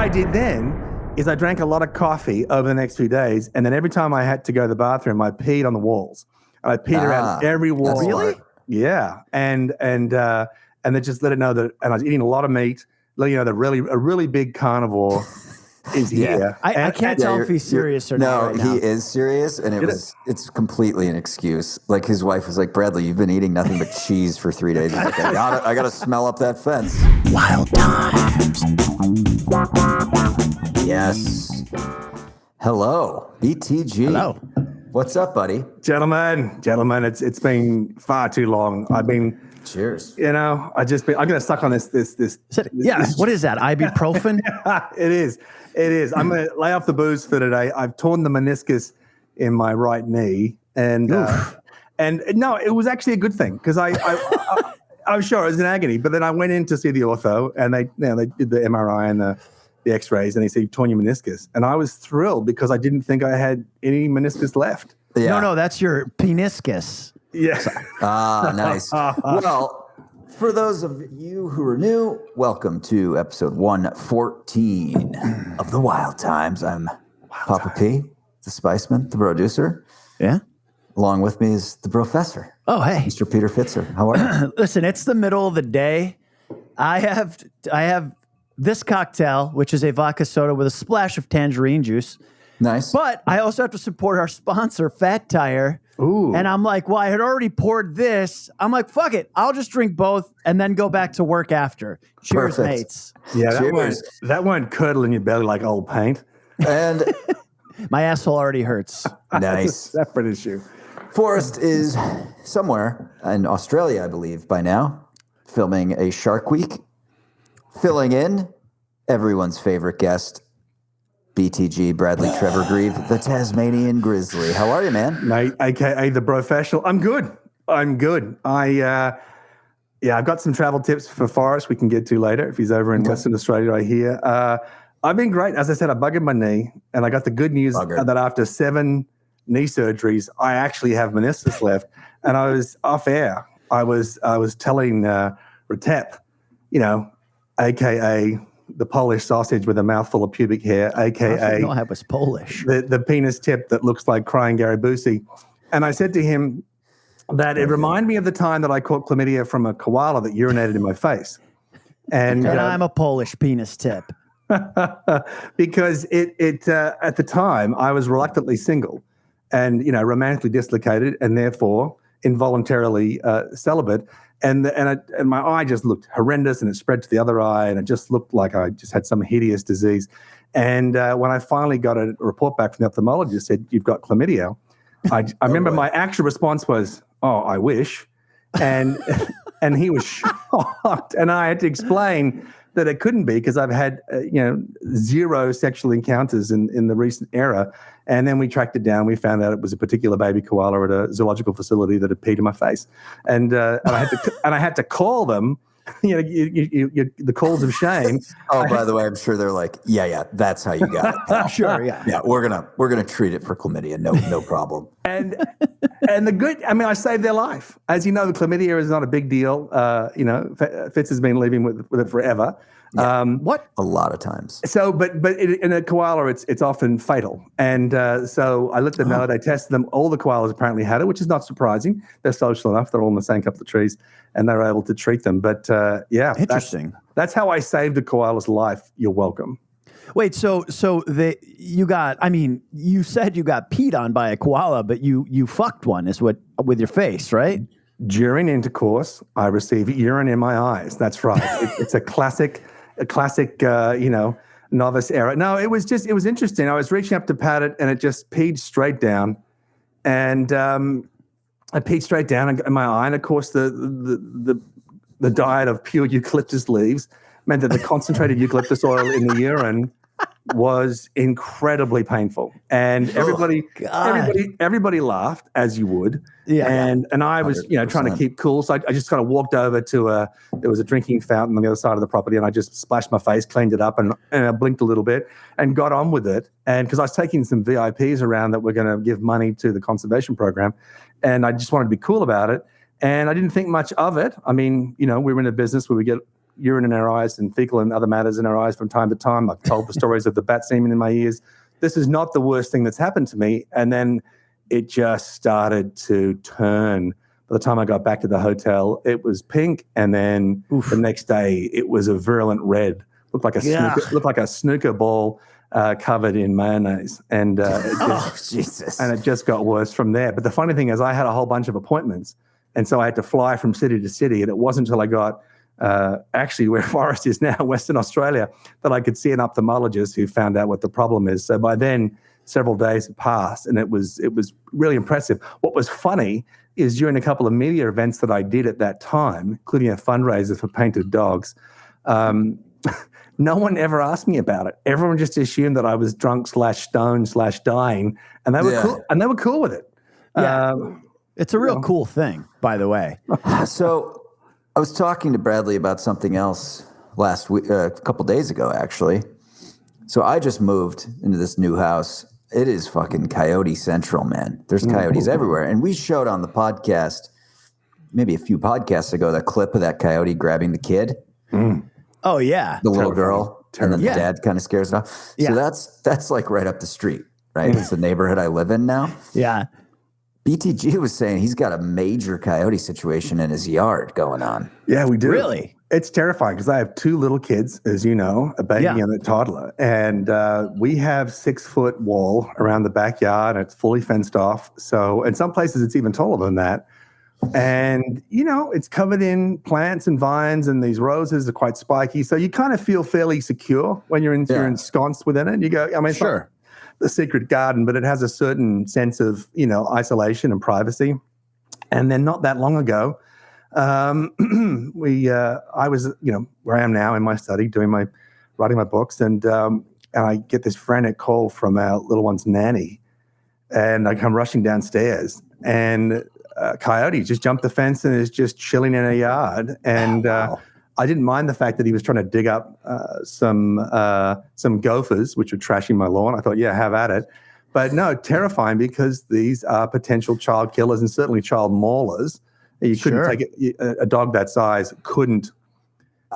I did then is I drank a lot of coffee over the next few days, and then every time I had to go to the bathroom, I peed on the walls. And I peed around every wall. Really? Yeah, and they just let it know that. And I was eating a lot of meat. Let you know that a really big carnivore is here. I can't tell if he's serious or not. Right now. He is serious, and it's completely an excuse. Like his wife was like, "Bradley, you've been eating nothing but cheese for 3 days." He's like, I gotta smell up that fence. Wild times. Yes. Hello, BTG. Hello. What's up, buddy? Gentlemen, it's been far too long. I've been. Cheers. You know, I'm gonna suck on this. What is that? Ibuprofen? It is. I'm gonna lay off the booze for today. I've torn the meniscus in my right knee, and no, it was actually a good thing because I was sure it was in agony. But then I went in to see the ortho, and they did the MRI and the X-rays, and they said you've torn your meniscus, and I was thrilled because I didn't think I had any meniscus left. Yeah. No, that's your peniscus. Yeah. Nice. Well, for those of you who are new, welcome to episode 114 of The Wild Times. I'm Papa P, the Spiceman, the producer. Yeah. Along with me is the Professor. Oh, hey. Mr. Peter Fitzer. How are you? Listen, it's the middle of the day. I have this cocktail, which is a vodka soda with a splash of tangerine juice. Nice. But I also have to support our sponsor, Fat Tire. Ooh. And I'm like, well, I had already poured this. I'm like, fuck it. I'll just drink both and then go back to work after. Cheers, Perfect. Mates. Yeah, Cheers. that won't curdle in your belly like old paint. And My asshole already hurts. nice. That's a separate issue. Forrest is somewhere in Australia, I believe, by now, filming a Shark Week. Filling in everyone's favorite guest, BTG, Bradley Trevor Grieve, the Tasmanian Grizzly. How are you, man? Mate, aka the Brofessional. I'm good. I've got some travel tips for Forrest we can get to later if he's over in Western Australia, I hear. I've been great. As I said, I buggered my knee, and I got the good news that after 7 knee surgeries, I actually have meniscus left. And I was off air. I was telling Retep, aka the Polish sausage with a mouthful of pubic hair, aka No, I was Polish. the penis tip that looks like crying Gary Busey. And I said to him that it reminded me of the time that I caught chlamydia from a koala that urinated in my face. And I'm a Polish penis tip. because it at the time I was reluctantly single and, romantically dislocated and therefore involuntarily celibate. And my eye just looked horrendous, and it spread to the other eye, and it just looked like I just had some hideous disease. And when I finally got a report back from the ophthalmologist, said, "You've got chlamydia," I remember my actual response was, "Oh, I wish," and he was shocked, and I had to explain that it couldn't be because I've had 0 sexual encounters in the recent era. And then we tracked it down. We found out it was a particular baby koala at a zoological facility that had peed in my face, and I had to call them. The calls of shame. Oh, by the way, I'm sure they're like, yeah, that's how you got it. Sure, yeah. Yeah, we're gonna treat it for chlamydia. No problem. And the good, I saved their life. As you know, the chlamydia is not a big deal. Fitz has been living with it forever. Yeah. What? A lot of times. So, but in a koala, it's often fatal. And so I let them know. They tested them. All the koalas apparently had it, which is not surprising. They're social enough. They're all in the same couple of trees, and they were able to treat them. But interesting. That's how I saved a koala's life. You're welcome. Wait, so you said you got peed on by a koala, but you fucked one with your face, right? During intercourse, I receive urine in my eyes. That's right. It's a classic, novice error. No, it was interesting. I was reaching up to pat it, and it just peed straight down, and I peed straight down in my eye. And of course, the diet of pure eucalyptus leaves meant that the concentrated eucalyptus oil in the urine was incredibly painful, and everybody laughed, as you would. Yeah, and I was 100%. trying to keep cool, so I just kind of walked over to there was a drinking fountain on the other side of the property, and I just splashed my face, cleaned it up, and I blinked a little bit and got on with it. And because I was taking some VIPs around that were going to give money to the conservation program, and I just wanted to be cool about it, and I didn't think much of it. We were in a business where we get urine in our eyes and fecal and other matters in our eyes from time to time. I've told the stories of the bat semen in my ears. This is not the worst thing that's happened to me. And then it just started to turn. By the time I got back to the hotel, it was pink, and then the next day it was a virulent red. Looked like a snooker ball covered in mayonnaise, and Jesus! And it just got worse from there. But the funny thing is, I had a whole bunch of appointments, and so I had to fly from city to city. And it wasn't until I got actually where Forrest is now, Western Australia, that I could see an ophthalmologist who found out what the problem is. So by then, several days had passed, and it was really impressive. What was funny is during a couple of media events that I did at that time, including a fundraiser for painted dogs, no one ever asked me about it. Everyone just assumed that I was drunk /stoned /dying, and they were cool. And they were cool with it. Yeah. It's a real cool thing, by the way. So I was talking to Bradley about something else last week, a couple days ago, actually. So I just moved into this new house. It is fucking Coyote Central, man. There's coyotes everywhere. And we showed on the podcast, maybe a few podcasts ago, that clip of that coyote grabbing the kid. Oh, yeah. The little girl. And then the dad kind of scares it off. Yeah. So that's like right up the street, right? It's the neighborhood I live in now. Yeah. BTG was saying he's got a major coyote situation in his yard going on. Yeah, we do. Really? It's terrifying because I have two little kids, as you know, a baby and a toddler. And we have 6-foot wall around the backyard, and it's fully fenced off. So in some places it's even taller than that. And, it's covered in plants and vines, and these roses are quite spiky. So you kind of feel fairly secure when you're ensconced within it. And you go, it's not the secret garden, but it has a certain sense of, isolation and privacy. And then not that long ago, I was, where I am now in my study writing my books, and I get this frantic call from our little one's nanny, and I come rushing downstairs, and coyote just jumped the fence and is just chilling in a yard. And I didn't mind the fact that he was trying to dig up some gophers, which were trashing my lawn. I thought, have at it. But no, terrifying, because these are potential child killers and certainly child maulers. You couldn't take it. A dog that size couldn't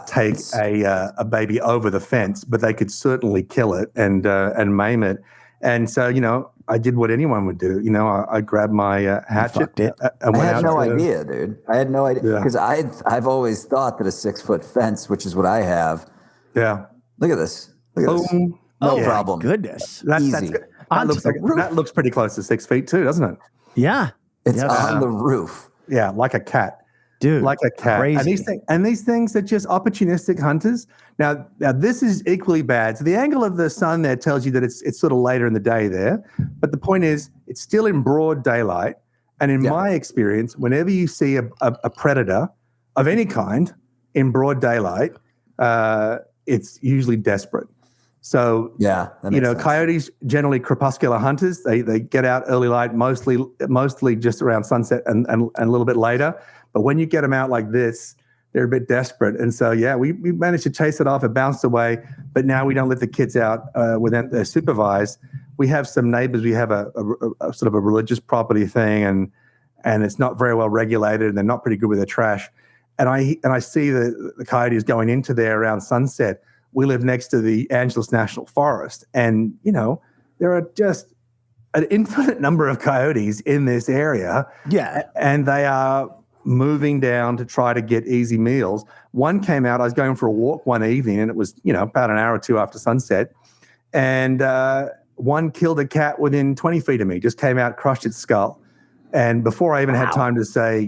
take a baby over the fence, but they could certainly kill it and maim it. And so, I did what anyone would do. I grabbed my hatchet. I had no idea, dude. I had no idea, because I've always thought that a 6-foot fence, which is what I have. Yeah. Look at this. No problem. Goodness. Easy. That looks pretty close to 6 feet too, doesn't it? Yeah. It's on the roof. Yeah, like a cat. Dude, like a cat. Crazy. And these things are just opportunistic hunters. Now this is equally bad. So the angle of the sun there tells you that it's sort of later in the day there. But the point is, it's still in broad daylight. And in my experience, whenever you see a predator of any kind in broad daylight, it's usually desperate. So, coyotes generally crepuscular hunters. They get out early light, mostly just around sunset and a little bit later. But when you get them out like this, they're a bit desperate. And so, we managed to chase it off. It bounced away. But now we don't let the kids out without they're supervised. We have some neighbors. We have a sort of a religious property thing, and it's not very well regulated, and they're not pretty good with their trash. And I see the coyotes going into there around sunset. We live next to the Angeles National Forest, and there are just an infinite number of coyotes in this area. Yeah, and they are moving down to try to get easy meals. One came out. I was going for a walk one evening, and it was about an hour or two after sunset, and one killed a cat within 20 feet of me. Just came out, crushed its skull, and before I even had time to say,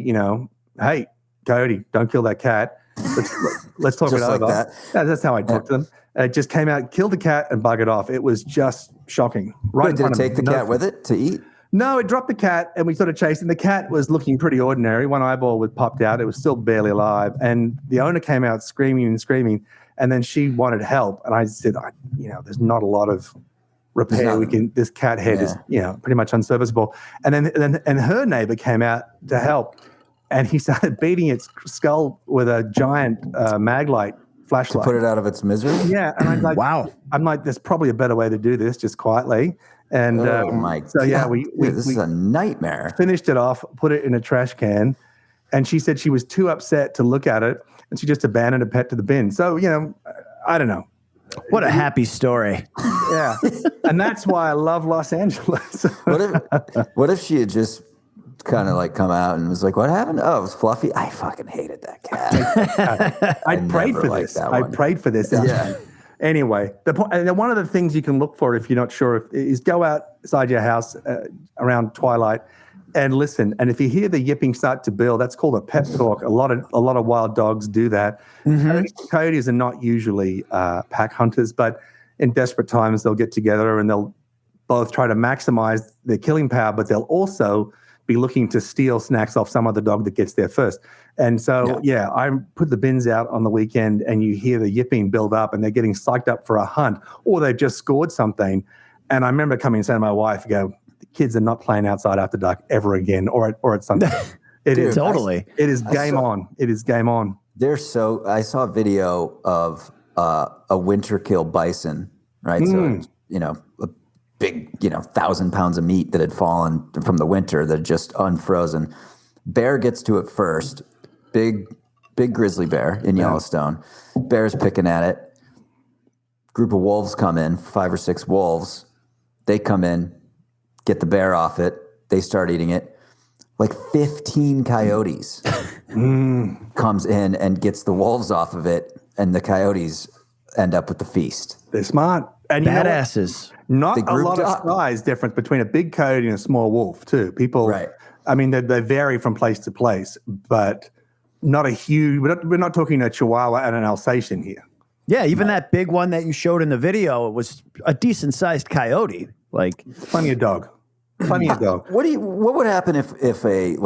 hey, coyote, don't kill that cat. Let's talk it over. Like that. That's how I talk to them. It just came out, killed the cat, and buggered off. It was just shocking. Right? Did it take the cat with it to eat? No, it dropped the cat, and we started chasing. The cat was looking pretty ordinary. One eyeball was popped out. It was still barely alive, and the owner came out screaming, and then she wanted help, and I said, there's not a lot of repair we can. This cat head is pretty much unserviceable. And then her neighbor came out to help. And he started beating its skull with a giant maglite flashlight. To put it out of its misery? Yeah. And I'm like, wow. I'm like, there's probably a better way to do this, just quietly. And this is a nightmare. Finished it off, put it in a trash can. And she said she was too upset to look at it. and she just abandoned a pet to the bin. So, I don't know. What a happy story. Yeah. And that's why I love Los Angeles. What if she had just kind of like come out and was like, what happened? Oh, it was Fluffy. I fucking hated that cat. I prayed for this. I prayed for this. Yeah. Anyway, one of the things you can look for if you're not sure is go outside your house around twilight and listen. And if you hear the yipping start to build, that's called a pep talk. A lot of wild dogs do that. Coyotes are not usually pack hunters, but in desperate times they'll get together and they'll both try to maximize their killing power, but they'll also be looking to steal snacks off some other dog that gets there first. And so, I put the bins out on the weekend and you hear the yipping build up and they're getting psyched up for a hunt or they've just scored something. And I remember coming and saying to my wife, the kids are not playing outside after dark ever again or at sunset. It is totally. It is game on. It is game on. I saw a video of a winter kill bison, right? So, a big, 1,000 pounds of meat that had fallen from the winter that had just unfrozen. Bear gets to it first. Big grizzly bear in Yellowstone. Bear's picking at it. Group of wolves come in, 5 or 6 wolves. They come in, get the bear off it. They start eating it. Like 15 coyotes comes in and gets the wolves off of it, and the coyotes end up with the feast. They're smart. And badasses. Not a lot of size difference between a big coyote and a small wolf, too. People, right. I mean, they vary from place to place, but not a huge. We're not talking a Chihuahua and an Alsatian here. Yeah, even that big one that you showed in the video, it was a decent sized coyote. Like plenty of dog. Plenty of dog. What would happen if a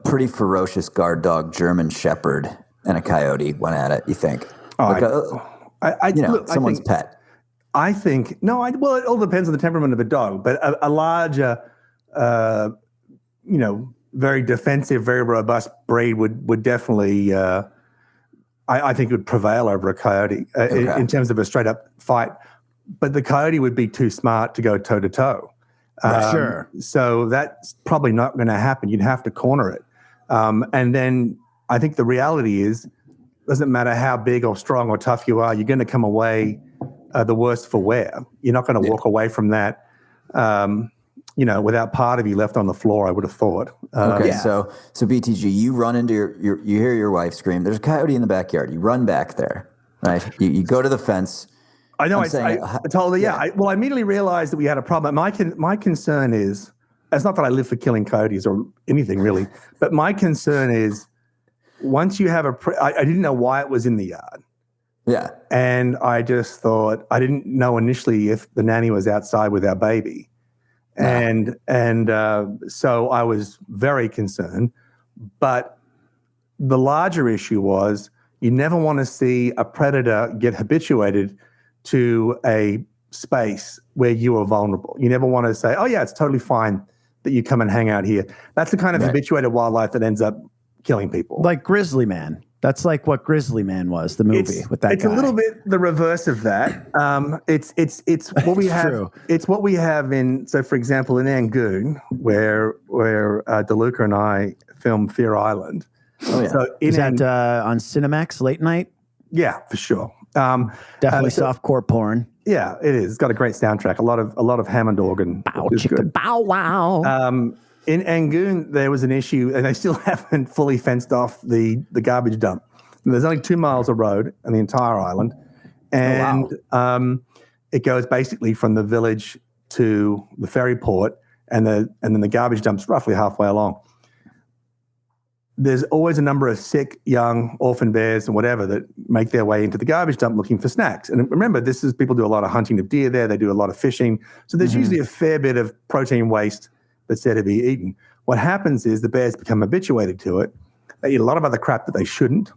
pretty ferocious guard dog German Shepherd and a coyote went at it? You think? Someone's pet. I think well, it all depends on the temperament of the dog, but a larger, very defensive, very robust breed would definitely, I think, would prevail over a coyote in terms of a straight up fight. But the coyote would be too smart to go toe to toe. Sure. So that's probably not going to happen. You'd have to corner it. And then I think the reality is, doesn't matter how big or strong or tough you are, you're going to come away the worse for wear. You're not going to walk away from that, without part of you left on the floor, I would have thought. So BTG, you run into you hear your wife scream, there's a coyote in the backyard. You run back there, right? You go to the fence. I know. I told her, I immediately realized that we had a problem. My concern is, it's not that I live for killing coyotes or anything really, but my concern is once you have I didn't know why it was in the yard. Yeah. And I just thought, I didn't know initially if the nanny was outside with our baby. And so I was very concerned. But the larger issue was you never want to see a predator get habituated to a space where you are vulnerable. You never want to say, oh, yeah, it's totally fine that you come and hang out here. That's the kind of habituated wildlife that ends up killing people. Like Grizzly Man. That's like what Grizzly Man was, the movie with that guy. It's a little bit the reverse of that. It's what we have. True. It's what we have in. So, for example, in Angoon, where DeLuca and I filmed Fear Island. Oh yeah. So is that on Cinemax late night? Yeah, for sure. Definitely softcore porn. Yeah, it is. It's got a great soundtrack. A lot of Hammond organ. Bow chicka bow wow. In Angoon, there was an issue, and they still haven't fully fenced off the garbage dump. And there's only 2 miles of road on the entire island, and it goes basically from the village to the ferry port, and then the garbage dump's roughly halfway along. There's always a number of sick, young orphan bears and whatever that make their way into the garbage dump looking for snacks. And remember, people do a lot of hunting of deer there. They do a lot of fishing. So there's usually a fair bit of protein waste that's there to be eaten. What happens is the bears become habituated to it. They eat a lot of other crap that they shouldn't.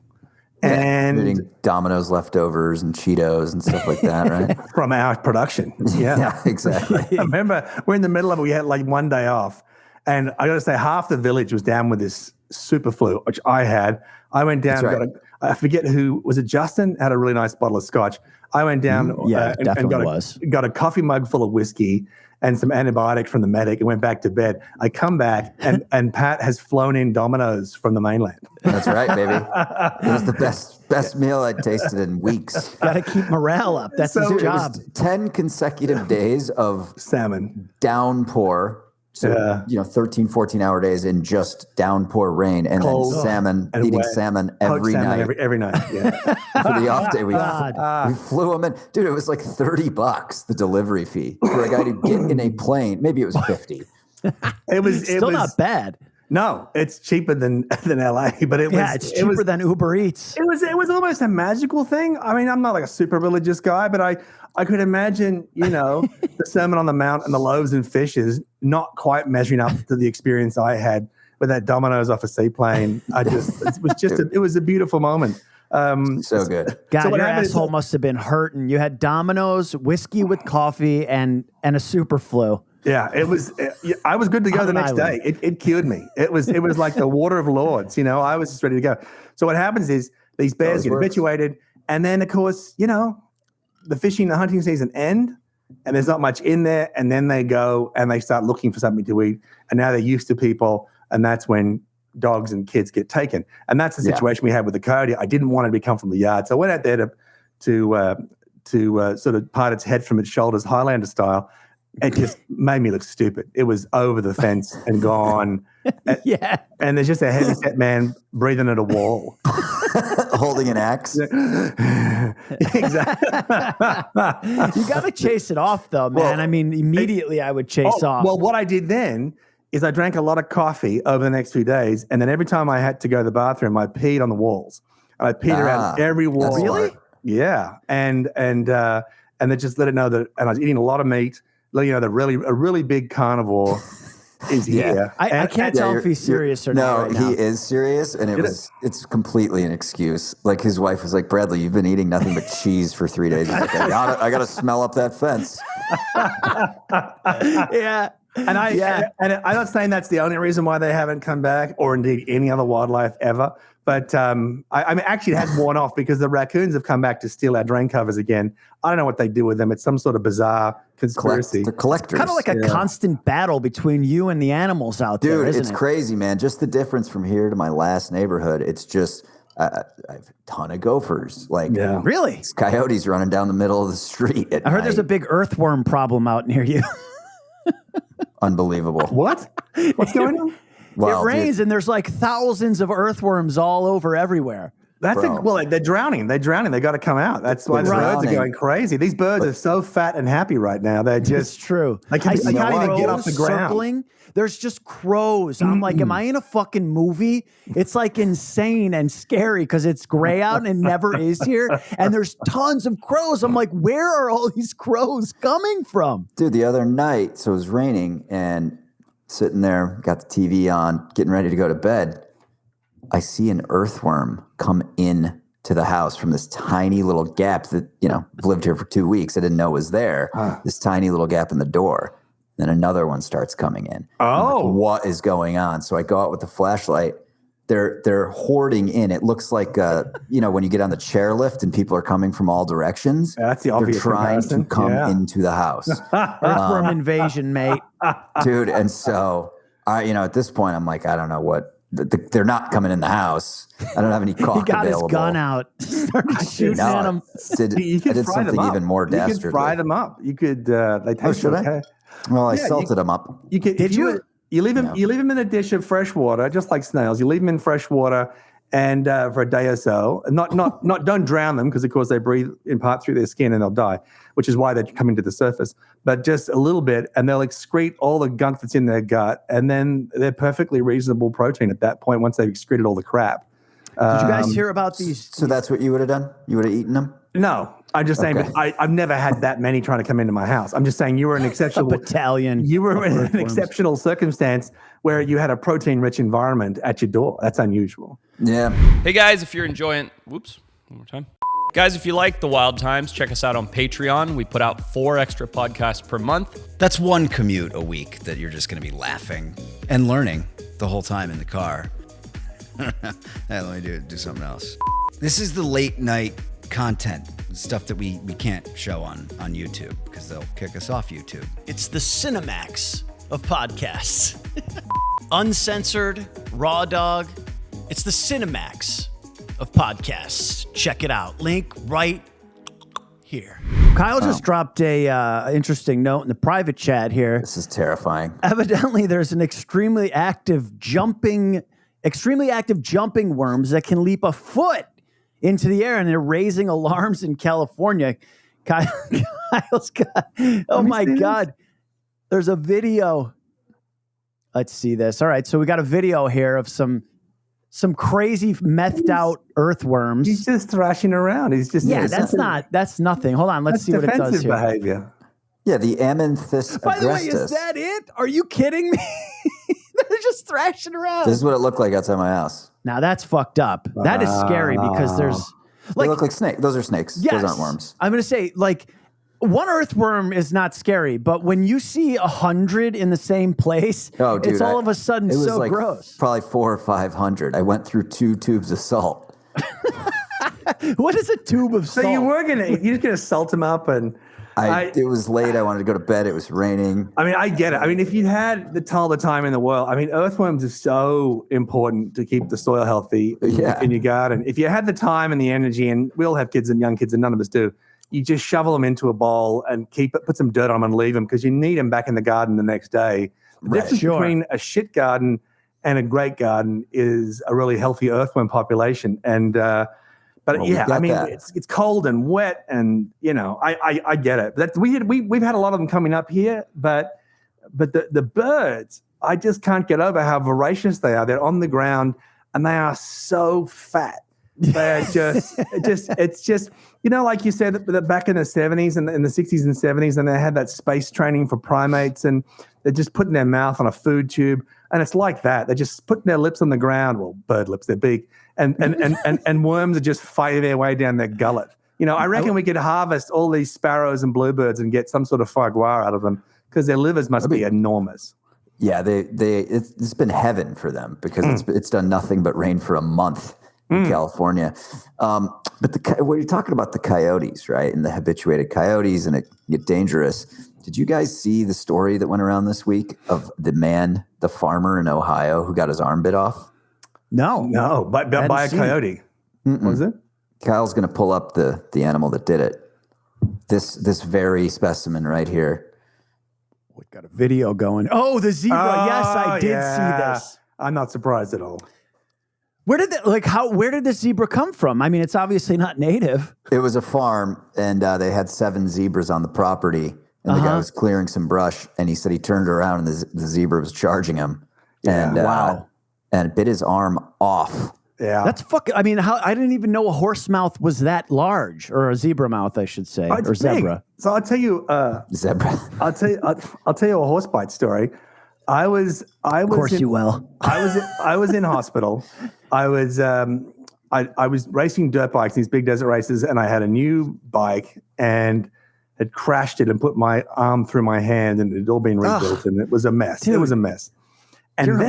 And eating Domino's leftovers and Cheetos and stuff like that, right? From our production. Yeah. Yeah, exactly. I remember we're in the middle of it. We had like one day off. And I got to say, half the village was down with this super flu, which I had. I went down, I forget who was it. Justin had a really nice bottle of scotch. I went down and got a coffee mug full of whiskey and some antibiotics from the medic and went back to bed. I come back and Pat has flown in Domino's from the mainland. That's right, baby. It was the best meal I'd tasted in weeks. Got to keep morale up. That's his job. 10 consecutive days of salmon downpour. So, 13, 14-hour days in just downpour rain and cold, then salmon, and eating salmon every night. Every night, yeah. For the off day, we flew them in. Dude, it was like $30, the delivery fee for a guy to get in a plane. Maybe it was 50. It was not bad. No, it's cheaper than LA, but it's cheaper than Uber Eats. It was almost a magical thing. I mean, I'm not like a super religious guy, but I could imagine, the Sermon on the Mount and the loaves and fishes not quite measuring up to the experience I had with that Domino's off a seaplane. It was a beautiful moment. So good. God, your asshole must have been hurting. You had Domino's, whiskey with coffee, and a super flu. Yeah, I was good to go the next day. It cured me. It was like the water of Lords. I was just ready to go. So what happens is these bears get habituated, and then of course, the fishing, the hunting season end, and there's not much in there, and then they go and they start looking for something to eat, and now they're used to people, and that's when dogs and kids get taken. And that's the situation we had with the coyote. I didn't want it to come from the yard, so I went out there to sort of part its head from its shoulders, Highlander style. It just made me look stupid. It was over the fence and gone. And there's just a heavy-set man breathing at a wall. Holding an axe. Exactly. You got to chase it off, though, man. Well, I mean, immediately I would chase off. Well, what I did then is I drank a lot of coffee over the next few days, and then every time I had to go to the bathroom, I peed on the walls. I peed around every wall. Really? Yeah. And then just let it know that, and I was eating a lot of meat. Let you know that a really big carnivore is here. I can't tell if he's serious or not. No, he is serious, and it's completely an excuse. Like his wife was like, Bradley, you've been eating nothing but cheese for 3 days. He's like, I gotta smell up that fence. Yeah. And I'm not saying that's the only reason why they haven't come back, or indeed any other wildlife ever. But I mean, actually, it has worn off because the raccoons have come back to steal our drain covers again. I don't know what they do with them. It's some sort of bizarre conspiracy. They're collectors. Kind of like a constant battle between you and the animals out there, Dude, isn't it's it? crazy, man. Just the difference from here to my last neighborhood. It's just I have a ton of gophers. Really? Coyotes running down the middle of the street at I heard night. there's a big earthworm problem out near you. Unbelievable. What? What's going on? It rains and there's like thousands of earthworms all over everywhere. They're drowning. They got to come out. That's why the birds are going crazy. These birds are so fat and happy right now. They're just It's true. They can't even get off the ground. Circling. There's just crows. I'm like, am I in a fucking movie? It's like insane and scary because it's gray out and it never is here. And there's tons of crows. I'm like, where are all these crows coming from? Dude, the other night, so it was raining and sitting there, got the TV on, getting ready to go to bed. I see an earthworm come in to the house from this tiny little gap that, I've lived here for 2 weeks. I didn't know was there. This tiny little gap in the door. Then another one starts coming in. Oh. Like, what is going on? So I go out with the flashlight. They're hoarding in. It looks like, when you get on the chairlift and people are coming from all directions. That's the obvious They're trying comparison. to come into the house. Earthworm invasion, mate. Dude, and so, at this point, I'm like, I don't know what. They're not coming in the house. I don't have any caulk He got available. his gun out, started shooting at him. You could I did fry them something up. even more dastardly. You could fry them up. You could. They taste should okay. I? Well, I salted them up. You could. You leave them. You leave them in a dish of fresh water, just like snails. You leave them in fresh water, and for a day or so. Don't drown them because, of course, they breathe in part through their skin and they'll die, which is why they're coming to the surface. But just a little bit, and they'll excrete all the gunk that's in their gut, and then they're perfectly reasonable protein at that point once they've excreted all the crap. Did you guys hear about these? So that's what you would have done? You would have eaten them? No, I'm just saying. Okay. But I've never had that many trying to come into my house. I'm just saying you were an exceptional battalion. You were in an exceptional circumstance where you had a protein-rich environment at your door. That's unusual. Yeah. Hey guys, if you're enjoying, one more time. Guys, if you like the Wild Times, check us out on Patreon. We put out 4 extra podcasts per month. That's one commute a week that you're just going to be laughing and learning the whole time in the car. Hey, let me do something else. This is the late night content, stuff that we can't show on YouTube because they'll kick us off YouTube. It's the Cinemax of podcasts. Uncensored, raw dog. It's the Cinemax of podcasts. Check it out. Link right here. Kyle just dropped a interesting note in the private chat here. This is terrifying. Evidently, there's an extremely active jumping worms that can leap a foot into the air, and they're raising alarms in California. Kyle's got, oh my God. There's a video. Let's see this. All right, so we got a video here of some crazy methed out earthworms. He's just thrashing around. He's just that's nothing. Hold on, let's see what it does here. Behavior. Yeah, the Amynthus By the way, agrestis. is that it? Are you kidding me? They're just thrashing around. This is what it looked like outside my house. Now that's fucked up. That is scary because there's They look like snakes. Those are snakes. Yes, Those aren't worms. I'm going to say, like, one earthworm is not scary, but when you see 100 in the same place, Oh, dude, it's all of a sudden it was so like gross. Probably 400 or 500. I went through 2 tubes of salt. What is a tube of salt? So you're just gonna salt them up, and It was late. I wanted to go to bed. It was raining. I mean, I get it. I mean, if you had all the time in the world, I mean, earthworms are so important to keep the soil healthy in your garden. If you had the time and the energy, and we all have kids and young kids, and none of us do, you just shovel them into a bowl and put some dirt on them and leave them because you need them back in the garden the next day. The difference between a shit garden and a great garden is a really healthy earthworm population. And I mean, it's cold and wet, and I get it. But we've had a lot of them coming up here, but the birds, I just can't get over how voracious they are. They're on the ground and they are so fat. They're it's just like you said, that back in the 70s and in the 60s and 70s, and they had that space training for primates, and they're just putting their mouth on a food tube, and it's like that. They're just putting their lips on the ground. Well, bird lips, they're big. And worms are just fighting their way down their gullet. I reckon we could harvest all these sparrows and bluebirds and get some sort of foie gras out of them because their livers must be enormous. Yeah, it's been heaven for them because it's done nothing but rain for a month in California. But when you're talking about the coyotes, right, and the habituated coyotes, and it get dangerous. Did you guys see the story that went around this week of the farmer in Ohio who got his arm bit off? No, by a coyote. Was it? Kyle's going to pull up the animal that did it. This very specimen right here. We got a video going. Oh, the zebra. Yes, I did see this. I'm not surprised at all. Where did the zebra come from? I mean, it's obviously not native. It was a farm, and they had 7 zebras on the property, and the guy was clearing some brush, and he said he turned around and the zebra was charging him. Yeah. And bit his arm off. Yeah. That's fucking, I mean, I didn't even know a horse mouth was that large, or a zebra mouth, I should say, or zebra. So I'll tell you, Zebra. I'll tell you a horse bite story. I was Of course you will. I was in hospital. I was racing dirt bikes, these big desert races, and I had a new bike and had crashed it and put my arm through my hand, and it had all been rebuilt, and it was a mess. Dude. It was a mess. And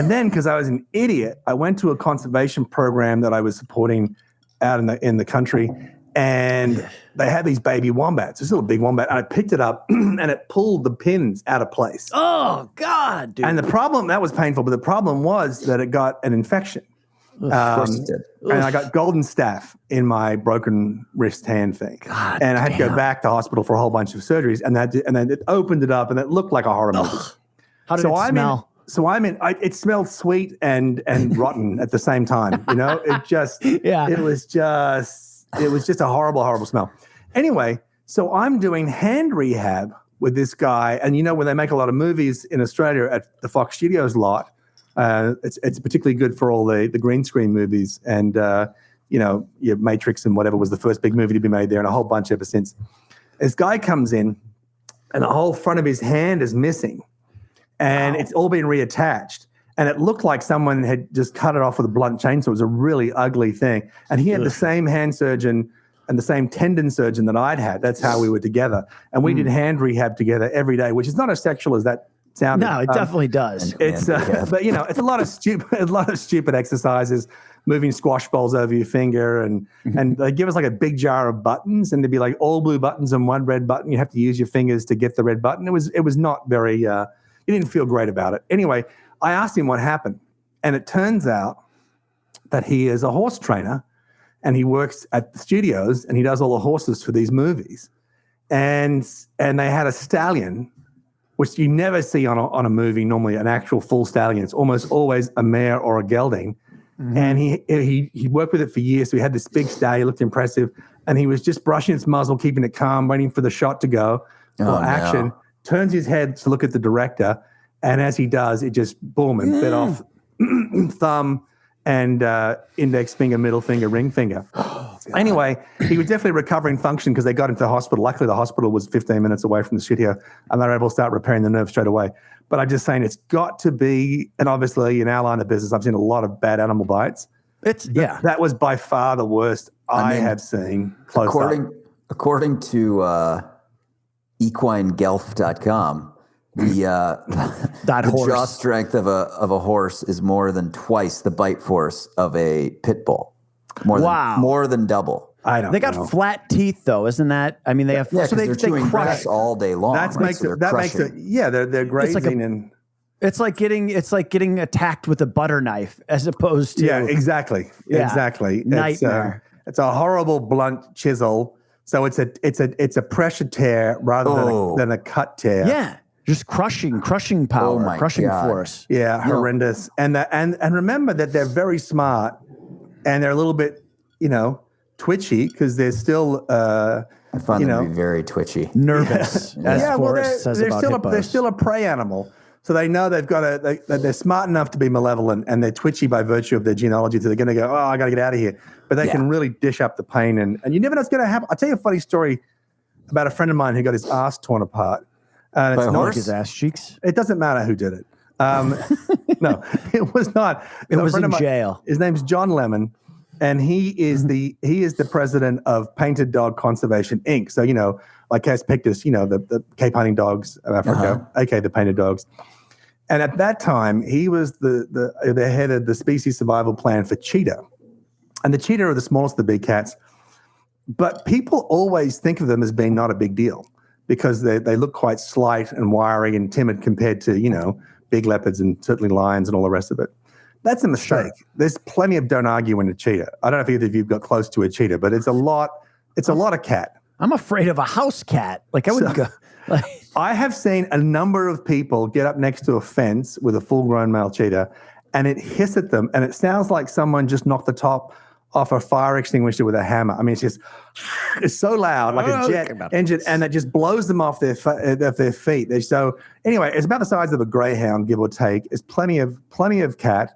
then, because I was an idiot, I went to a conservation program that I was supporting out in the country, and they had these baby wombats, this little big wombat, and I picked it up, and it pulled the pins out of place. Oh, God, dude. And the problem, that was painful, but the problem was that it got an infection. Of course it did. And I got golden staph in my broken wrist hand thing. God and I had to go back to hospital for a whole bunch of surgeries, and then it opened it up, and it looked like a horror movie. How did it smell? It smelled sweet and rotten at the same time. It was just a horrible, horrible smell. Anyway, so I'm doing hand rehab with this guy, and when they make a lot of movies in Australia at the Fox Studios lot, it's particularly good for all the green screen movies, and your Matrix and whatever was the first big movie to be made there, and a whole bunch ever since. This guy comes in, and the whole front of his hand is missing. And it's all been reattached. And it looked like someone had just cut it off with a blunt chainsaw. It was a really ugly thing. And he had the same hand surgeon and the same tendon surgeon that I'd had. That's how we were together. And we did hand rehab together every day, which is not as sexual as that sounded. No, it definitely does. But it's a lot of stupid exercises, moving squash balls over your finger, and they give us like a big jar of buttons, and there'd be like all blue buttons and one red button. You have to use your fingers to get the red button. It was not very. You didn't feel great about it. Anyway, I asked him what happened, and it turns out that he is a horse trainer, and he works at the studios, and he does all the horses for these movies, and they had a stallion, which you never see on a movie normally, an actual full stallion. It's almost always a mare or a gelding. And he worked with it for years. So he had this big stallion, looked impressive, and he was just brushing its muzzle, keeping it calm, waiting for the shot to go for action. Turns his head to look at the director, and as he does, it just boom and bit off thumb and index finger, middle finger, ring finger. Anyway, he was definitely recovering function because they got into the hospital. Luckily, the hospital was 15 minutes away from the studio, and they were able to start repairing the nerve straight away. But I'm just saying it's got to be, and obviously in our line of business, I've seen a lot of bad animal bites. That was by far the worst I have seen close up. According to equinegelf.com, the jaw strength of a horse is more than twice the bite force of a pit bull. More than double. I don't know. They got flat teeth, though, isn't that? I mean, they have. Yeah, so they're chewing grass all day long. That makes it. Yeah, they're grazing and. It's like getting attacked with a butter knife as opposed to. Yeah, exactly. Nightmare. It's a horrible blunt chisel. So it's a pressure tear rather than a cut tear. Yeah. Just crushing power, crushing force. Yeah, horrendous. And remember that they're very smart, and they're a little bit, twitchy because they're still. I find them to be very twitchy, nervous. As Forrest says about hippos. They're still a prey animal, so they know they're smart enough to be malevolent, and they're twitchy by virtue of their genealogy. So they're going to go, I got to get out of here. But they can really dish up the pain, and you never know what's going to happen. I'll tell you a funny story about a friend of mine who got his ass torn apart. And it's not his ass cheeks. It doesn't matter who did it. No, it was not. It was in jail. His name's John Lemon, and he is the president of Painted Dog Conservation Inc. So like Cas Pictus, the Cape hunting dogs of Africa, aka the painted dogs. And at that time, he was the head of the species survival plan for cheetah, and the cheetah are the smallest of the big cats. But people always think of them as being not a big deal, because they look quite slight and wiry and timid compared to, big leopards and certainly lions and all the rest of it. That's a mistake. Sure. There's plenty of don't argue in a cheetah. I don't know if either of you got close to a cheetah, but it's a lot of cat. I'm afraid of a house cat. Like I wouldn't go. I have seen a number of people get up next to a fence with a full-grown male cheetah, and it hiss at them, and it sounds like someone just knocked the top off a fire extinguisher with a hammer. I mean, it's so loud, like a jet engine, and it just blows them off their feet. So anyway, it's about the size of a greyhound, give or take. It's plenty of cat,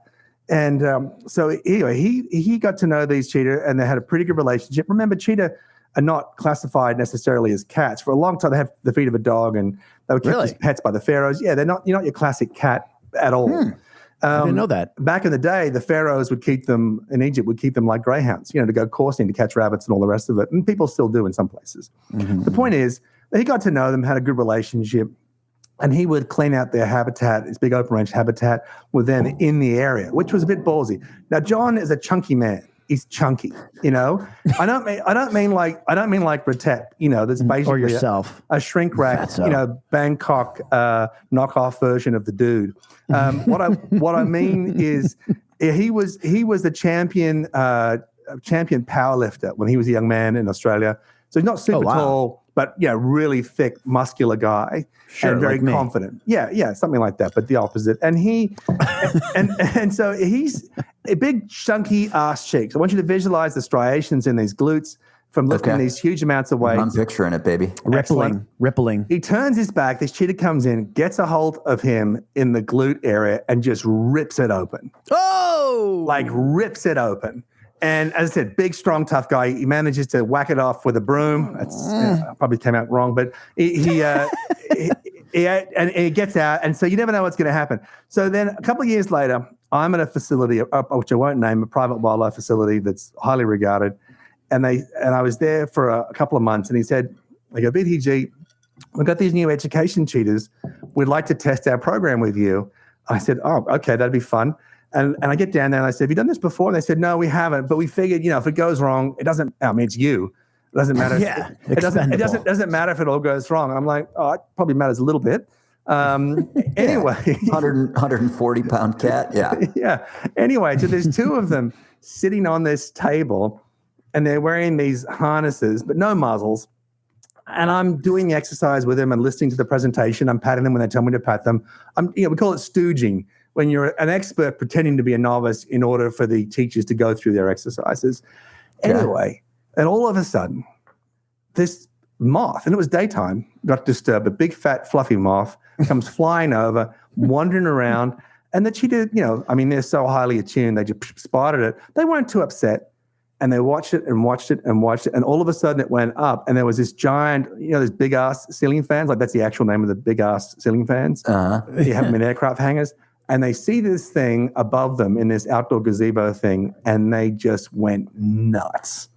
and so anyway, he got to know these cheetah, and they had a pretty good relationship. Remember, cheetah are not classified necessarily as cats. For a long time, they have the feet of a dog, and they were kept as pets by the pharaohs. Yeah, you're not your classic cat at all. I didn't know that. Back in the day, the pharaohs would keep them in Egypt, would keep them like greyhounds, to go coursing, to catch rabbits and all the rest of it. And people still do in some places. Mm-hmm. The point is, he got to know them, had a good relationship, and he would clean out their habitat, his big open range habitat, with them in the area, which was a bit ballsy. Now, John is a chunky man. He's chunky, I don't mean like Retep, that's basically or yourself. A shrink wrap, Bangkok knockoff version of the dude. What I mean is he was a champion powerlifter when he was a young man in Australia. So he's not super tall, but really thick, muscular guy, and very confident. Yeah, something like that, but the opposite. And he and so he's a big chunky ass cheek. So I want you to visualize the striations in these glutes from lifting these huge amounts of weight. I'm picturing it, baby. Rippling. He turns his back. This cheetah comes in, gets a hold of him in the glute area, and just rips it open. Oh! Like rips it open. And as I said, big, strong, tough guy. He manages to whack it off with a broom. That's probably came out wrong, but he gets out. And so you never know what's going to happen. So then a couple of years later, I'm at a facility, which I won't name, a private wildlife facility that's highly regarded. And I was there for a couple of months. And he said, BTG, we've got these new education cheetahs. We'd like to test our program with you. I said, oh, okay, that'd be fun. And I get down there and I said, have you done this before? And they said, no, we haven't. But we figured, if it goes wrong, it doesn't, it's you. It doesn't matter. It doesn't matter if it all goes wrong. And I'm like, it probably matters a little bit. Anyway. 140 pound cat. Yeah. Yeah. Anyway, so there's two of them sitting on this table and they're wearing these harnesses, but no muzzles. And I'm doing the exercise with them and listening to the presentation. I'm patting them when they tell me to pat them. We call it stooging, when you're an expert pretending to be a novice in order for the teachers to go through their exercises. Anyway, and all of a sudden, this moth, and it was daytime, got disturbed. A big, fat, fluffy moth comes flying over, wandering around. And the cheetah, they're so highly attuned, they just spotted it. They weren't too upset. And they watched it and watched it and watched it. And all of a sudden it went up. And there was this giant, those big ass ceiling fans. Like that's the actual name of the big ass ceiling fans. You have them in aircraft hangars. And they see this thing above them in this outdoor gazebo thing. And they just went nuts.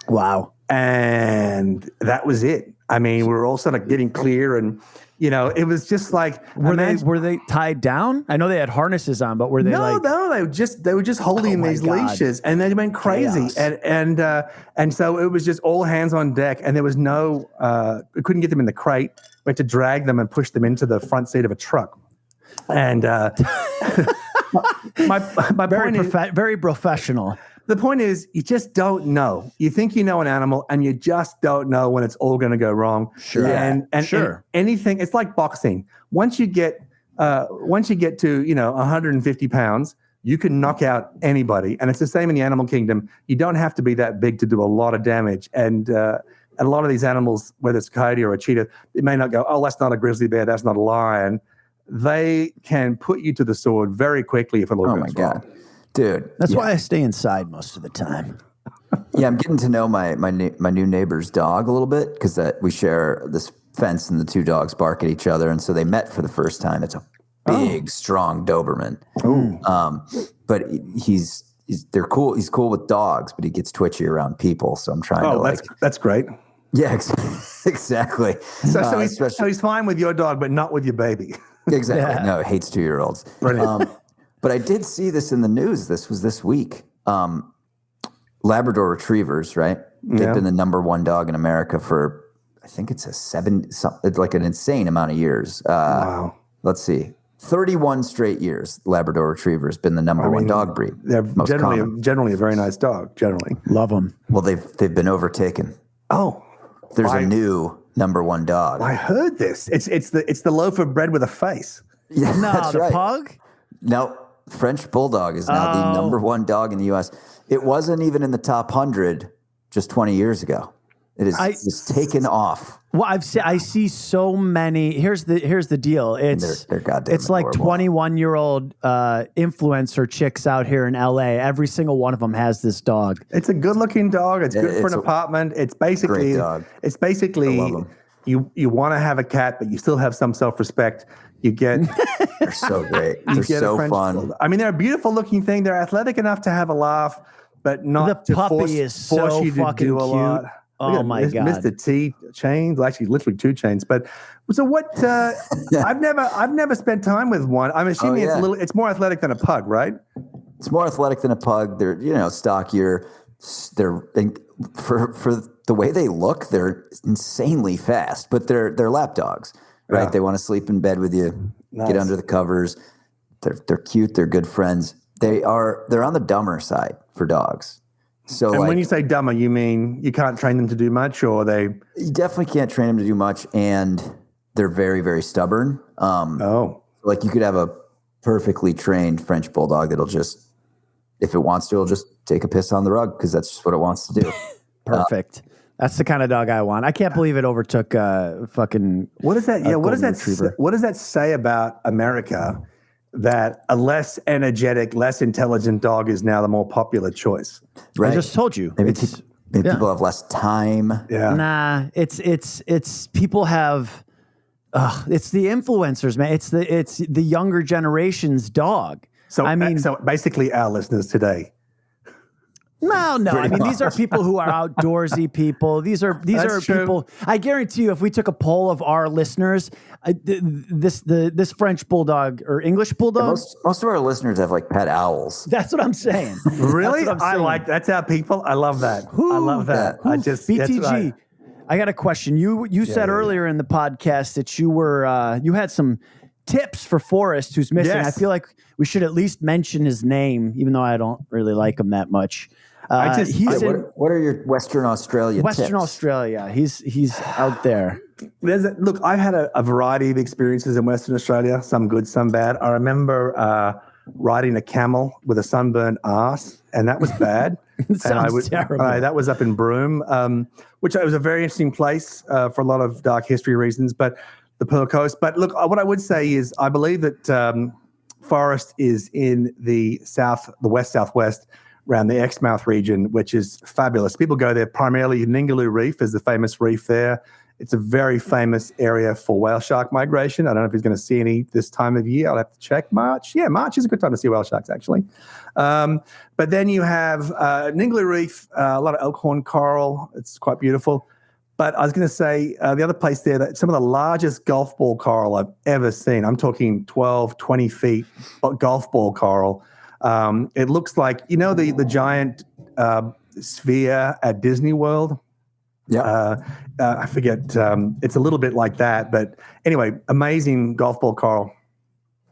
Wow. And that was it. We were all sort of getting clear and, it was just like, were they tied down? I know they had harnesses on, but were they No, they were just holding these leashes and they went crazy. And so it was just all hands on deck and there was no, we couldn't get them in the crate. We had to drag them and push them into the front seat of a truck. And my point is, very professional. The point is, you just don't know. You think you know an animal, and you just don't know when it's all going to go wrong. Sure. And anything, it's like boxing. Once you get to 150 pounds, you can knock out anybody. And it's the same in the animal kingdom. You don't have to be that big to do a lot of damage. And a lot of these animals, whether it's a coyote or a cheetah, it may not go, oh, that's not a grizzly bear, that's not a lion. They can put you to the sword very quickly if it all goes wrong. Dude, that's why I stay inside most of the time. Yeah, I'm getting to know my new neighbor's dog a little bit because we share this fence and the two dogs bark at each other, and so they met for the first time. It's a big, strong Doberman. But they're cool. He's cool with dogs, but he gets twitchy around people. So I'm trying to that's great. Yeah, exactly. So he's fine with your dog, but not with your baby. Exactly. Yeah. No, hates 2-year-olds. Brilliant. But I did see this in the news. This was this week. Labrador Retrievers, right? They've been the number one dog in America for, I think it's like an insane amount of years. Wow. Let's see. 31 straight years, Labrador Retriever has been the number one dog breed. They're generally a very nice dog, generally. Love them. Well, they've been overtaken. Oh. There's a new number one dog. I heard this. It's the loaf of bread with a face. Yeah, no, that's the right. pug? No, French Bulldog is now the number one dog in the U.S. It wasn't even in the top 100 just 20 years ago. It's taken off. Well, I see so many. Here's the deal. They're goddamn it's like 21-year-old influencer chicks out here in LA. Every single one of them has this dog. It's a good-looking dog. It's good for an apartment. It's basically great dog. It's basically you want to have a cat, but you still have some self-respect. You get they're so great. They're so fun. They're a beautiful-looking thing. They're athletic enough to have a laugh, but not the to puppy force so you to fucking do a cute. lot. Oh my God. Mr. T chains, actually literally 2 chains. But so what I've never spent time with one. I'm assuming it's more athletic than a pug, right? It's more athletic than a pug. They're stockier. For the way they look, they're insanely fast, but they're lap dogs, right? Yeah. They want to sleep in bed with you, get under the covers. They're cute. They're good friends. They're on the dumber side for dogs. So, and when you say dumber, you mean you can't train them to do much, or they? You definitely can't train them to do much, and they're very, very stubborn. Like you could have a perfectly trained French Bulldog that'll just, if it wants to, it'll just take a piss on the rug because that's just what it wants to do. Perfect. That's the kind of dog I want. I can't believe it overtook fucking. What is that? Yeah. What does that? Retriever. What does that say about America? That a less energetic, less intelligent dog is now the more popular choice. Right. I just told you. Maybe people have less time. Yeah. Nah, it's people have. It's the influencers, man. It's the younger generation's dog. So basically, our listeners today. No. I mean, Pretty these are people who are outdoorsy people. These are That's true. people. I guarantee you, if we took a poll of our listeners, this French bulldog or English bulldog. Most of our listeners have like pet owls. That's what I'm saying. Really? That's what I'm saying. That's our people. I love that. I love that. BTG. That's right. I got a question. You said earlier in the podcast that you had some tips for Forrest, who's missing. Yes. I feel like we should at least mention his name, even though I don't really like him that much. What are your Western Australia Western tips? Australia. He's out there. Look, I've had a variety of experiences in Western Australia, some good, some bad. I remember riding a camel with a sunburned ass, and that was bad. It sounds terrible. That was up in Broome, which was a very interesting place for a lot of dark history reasons, but the Pearl Coast. But look, what I would say is I believe that Forrest is in the west-southwest, around the Exmouth region, which is fabulous. People go there primarily. Ningaloo Reef is the famous reef there. It's a very famous area for whale shark migration. I don't know if he's going to see any this time of year. I'll have to check. March. Yeah, March is a good time to see whale sharks, actually. But then you have Ningaloo Reef, a lot of elkhorn coral. It's quite beautiful. But I was going to say the other place there, that some of the largest golf ball coral I've ever seen. I'm talking 12, 20 feet golf ball coral. It looks like, the giant sphere at Disney World. Yeah. I forget. It's a little bit like that. But anyway, amazing golf ball coral.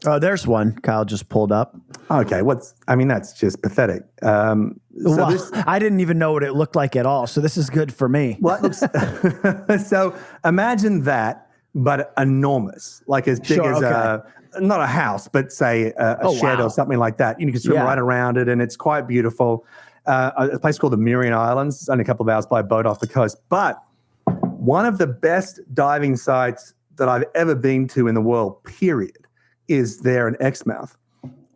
Oh, there's one Kyle just pulled up. Okay. That's just pathetic. I didn't even know what it looked like at all. So this is good for me. Well, it looks, so imagine that, but enormous, like as big as not a house, but say a shed or something like that. You can swim right around it, and it's quite beautiful. A place called the Murian Islands. It's only a couple of hours by boat off the coast. But one of the best diving sites that I've ever been to in the world, period, is there in Exmouth.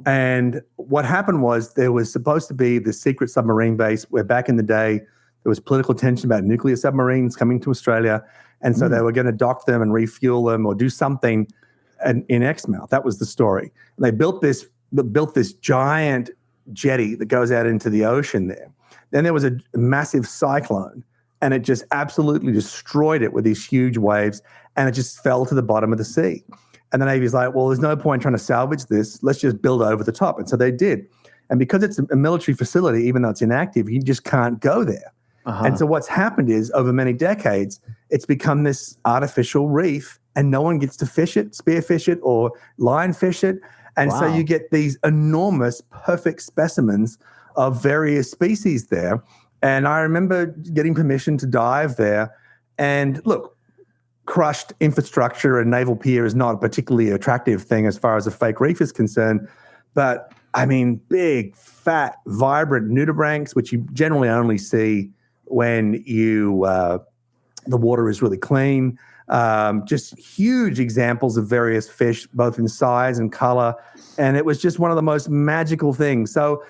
And what happened was there was supposed to be the secret submarine base where back in the day there was political tension about nuclear submarines coming to Australia. And so they were going to dock them and refuel them or do something in Exmouth. That was the story. And they built this giant jetty that goes out into the ocean there. Then there was a massive cyclone, and it just absolutely destroyed it with these huge waves, and it just fell to the bottom of the sea. And the Navy's like, well, there's no point trying to salvage this. Let's just build over the top. And so they did. And because it's a military facility, even though it's inactive, you just can't go there. And so what's happened is over many decades, it's become this artificial reef, and no one gets to fish it, spearfish it, or line fish it. And so you get these enormous, perfect specimens of various species there. And I remember getting permission to dive there. And look, crushed infrastructure and naval pier is not a particularly attractive thing as far as a fake reef is concerned. But I mean, big, fat, vibrant nudibranchs, which you generally only see when the water is really clean. Just huge examples of various fish, both in size and color. And it was just one of the most magical things. So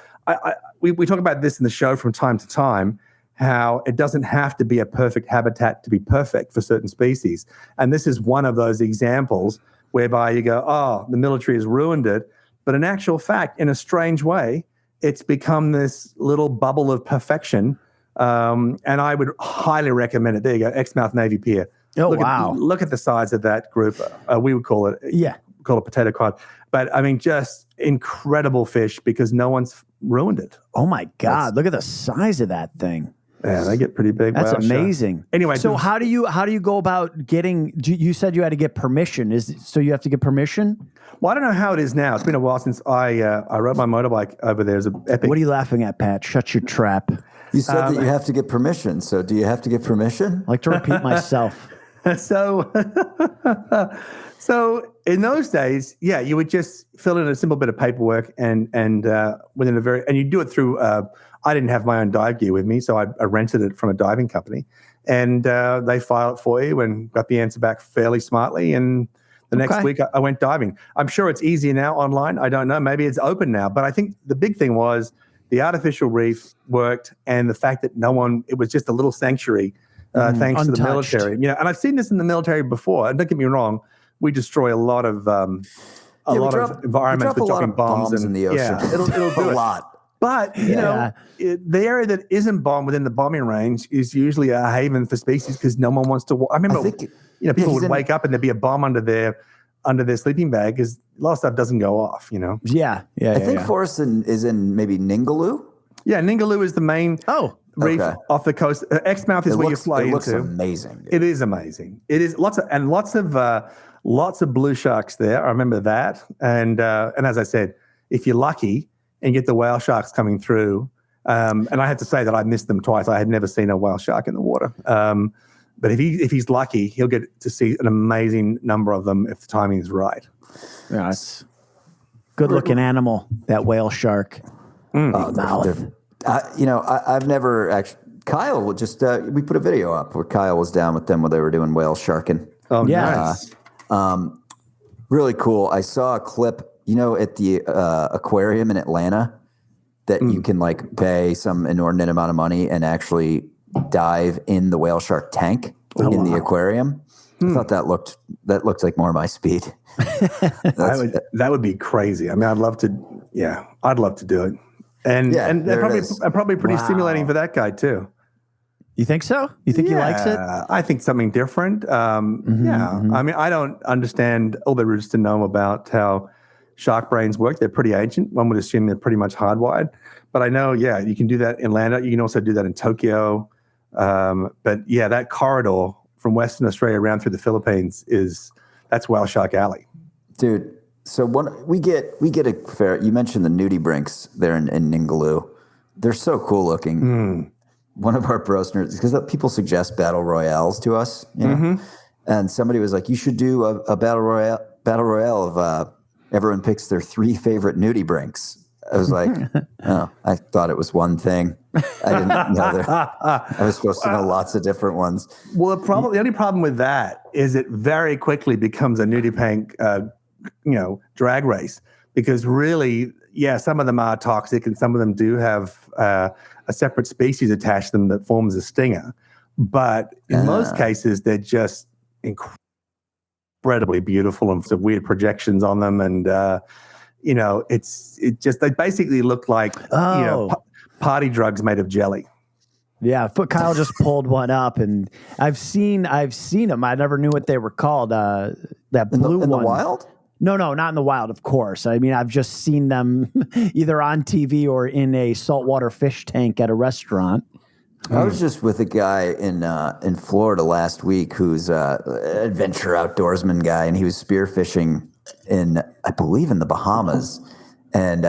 we talk about this in the show from time to time, how it doesn't have to be a perfect habitat to be perfect for certain species. And this is one of those examples whereby you go, oh, the military has ruined it. But in actual fact, in a strange way, it's become this little bubble of perfection. And I would highly recommend it. There you go, Exmouth Navy Pier. Oh, Look at the size of that group. We would call it potato cod. But I mean, just incredible fish because no one's ruined it. Oh my God! Look at the size of that thing. Yeah, they get pretty big. That's amazing. Sure. Anyway, so how do you go about getting? You said you had to get permission. So you have to get permission? Well, I don't know how it is now. It's been a while since I rode my motorbike over there as an epic. What are you laughing at, Pat? Shut your trap. You said that you have to get permission. So do you have to get permission? I like to repeat myself. So in those days, yeah, you would just fill in a simple bit of paperwork and within and you do it through. I didn't have my own dive gear with me, so I rented it from a diving company, and they file it for you and got the answer back fairly smartly. And the next week I went diving. I'm sure it's easier now online. I don't know. Maybe it's open now, but I think the big thing was the artificial reef worked, and the fact that it was just a little sanctuary. Thanks to the military, and I've seen this in the military before. And don't get me wrong, we destroy a lot of environments with dropping bombs in the ocean. Yeah, it'll do a it. lot. But, you know, the area that isn't bombed within the bombing range is usually a haven for species because no one wants to. I remember, people would wake up and there'd be a bomb under their sleeping bag because a lot of stuff doesn't go off, you know? Yeah. I think Forrest is in maybe Ningaloo. Yeah, Ningaloo is the main reef off the coast. Exmouth is where you fly into. It looks amazing. Dude. It is amazing. It is lots of blue sharks there. I remember that. And as I said, if you're lucky and you get the whale sharks coming through, and I have to say that I missed them twice. I had never seen a whale shark in the water. But if he's lucky, he'll get to see an amazing number of them if the timing is right. Yeah, it's good looking animal, that whale shark. Mouth. I've never actually. Kyle will just we put a video up where Kyle was down with them when they were doing whale sharking. Oh, yeah, nice. Really cool. I saw a clip, at the aquarium in Atlanta that you can like pay some inordinate amount of money and actually dive in the whale shark tank the aquarium. I thought that looked like more my speed. That would be crazy. I mean, I'd love to do it. And probably pretty stimulating for that guy too. You think so? You think he likes it? I think something different. I mean, I don't understand all there is to know about how shark brains work. They're pretty ancient. One would assume they're pretty much hardwired. But I know, you can do that in Atlanta. You can also do that in Tokyo. But that corridor from Western Australia around through the Philippines that's Whale Shark Alley. Dude, so we get a fair. You mentioned the nudie brinks there in Ningaloo. They're so cool looking. One of our brosteners, because people suggest battle royales to us, and somebody was like, "You should do a battle royale of everyone picks their 3 favorite nudie brinks." I was like, "Oh, I thought it was one thing. I didn't know I was supposed to know lots of different ones." Well, the only problem with that is it very quickly becomes a nudie pank, drag race because really, some of them are toxic and some of them do have a separate species attached to them that forms a stinger. But in most cases, they're just incredibly beautiful and some weird projections on them. And, they basically look like, party drugs made of jelly. Yeah, Kyle just pulled one up, and I've seen them. I never knew what they were called. That blue one. In the wild? No, not in the wild, of course. I mean, I've just seen them either on TV or in a saltwater fish tank at a restaurant. I was just with a guy in Florida last week who's an adventure outdoorsman guy, and he was spearfishing I believe in the Bahamas, and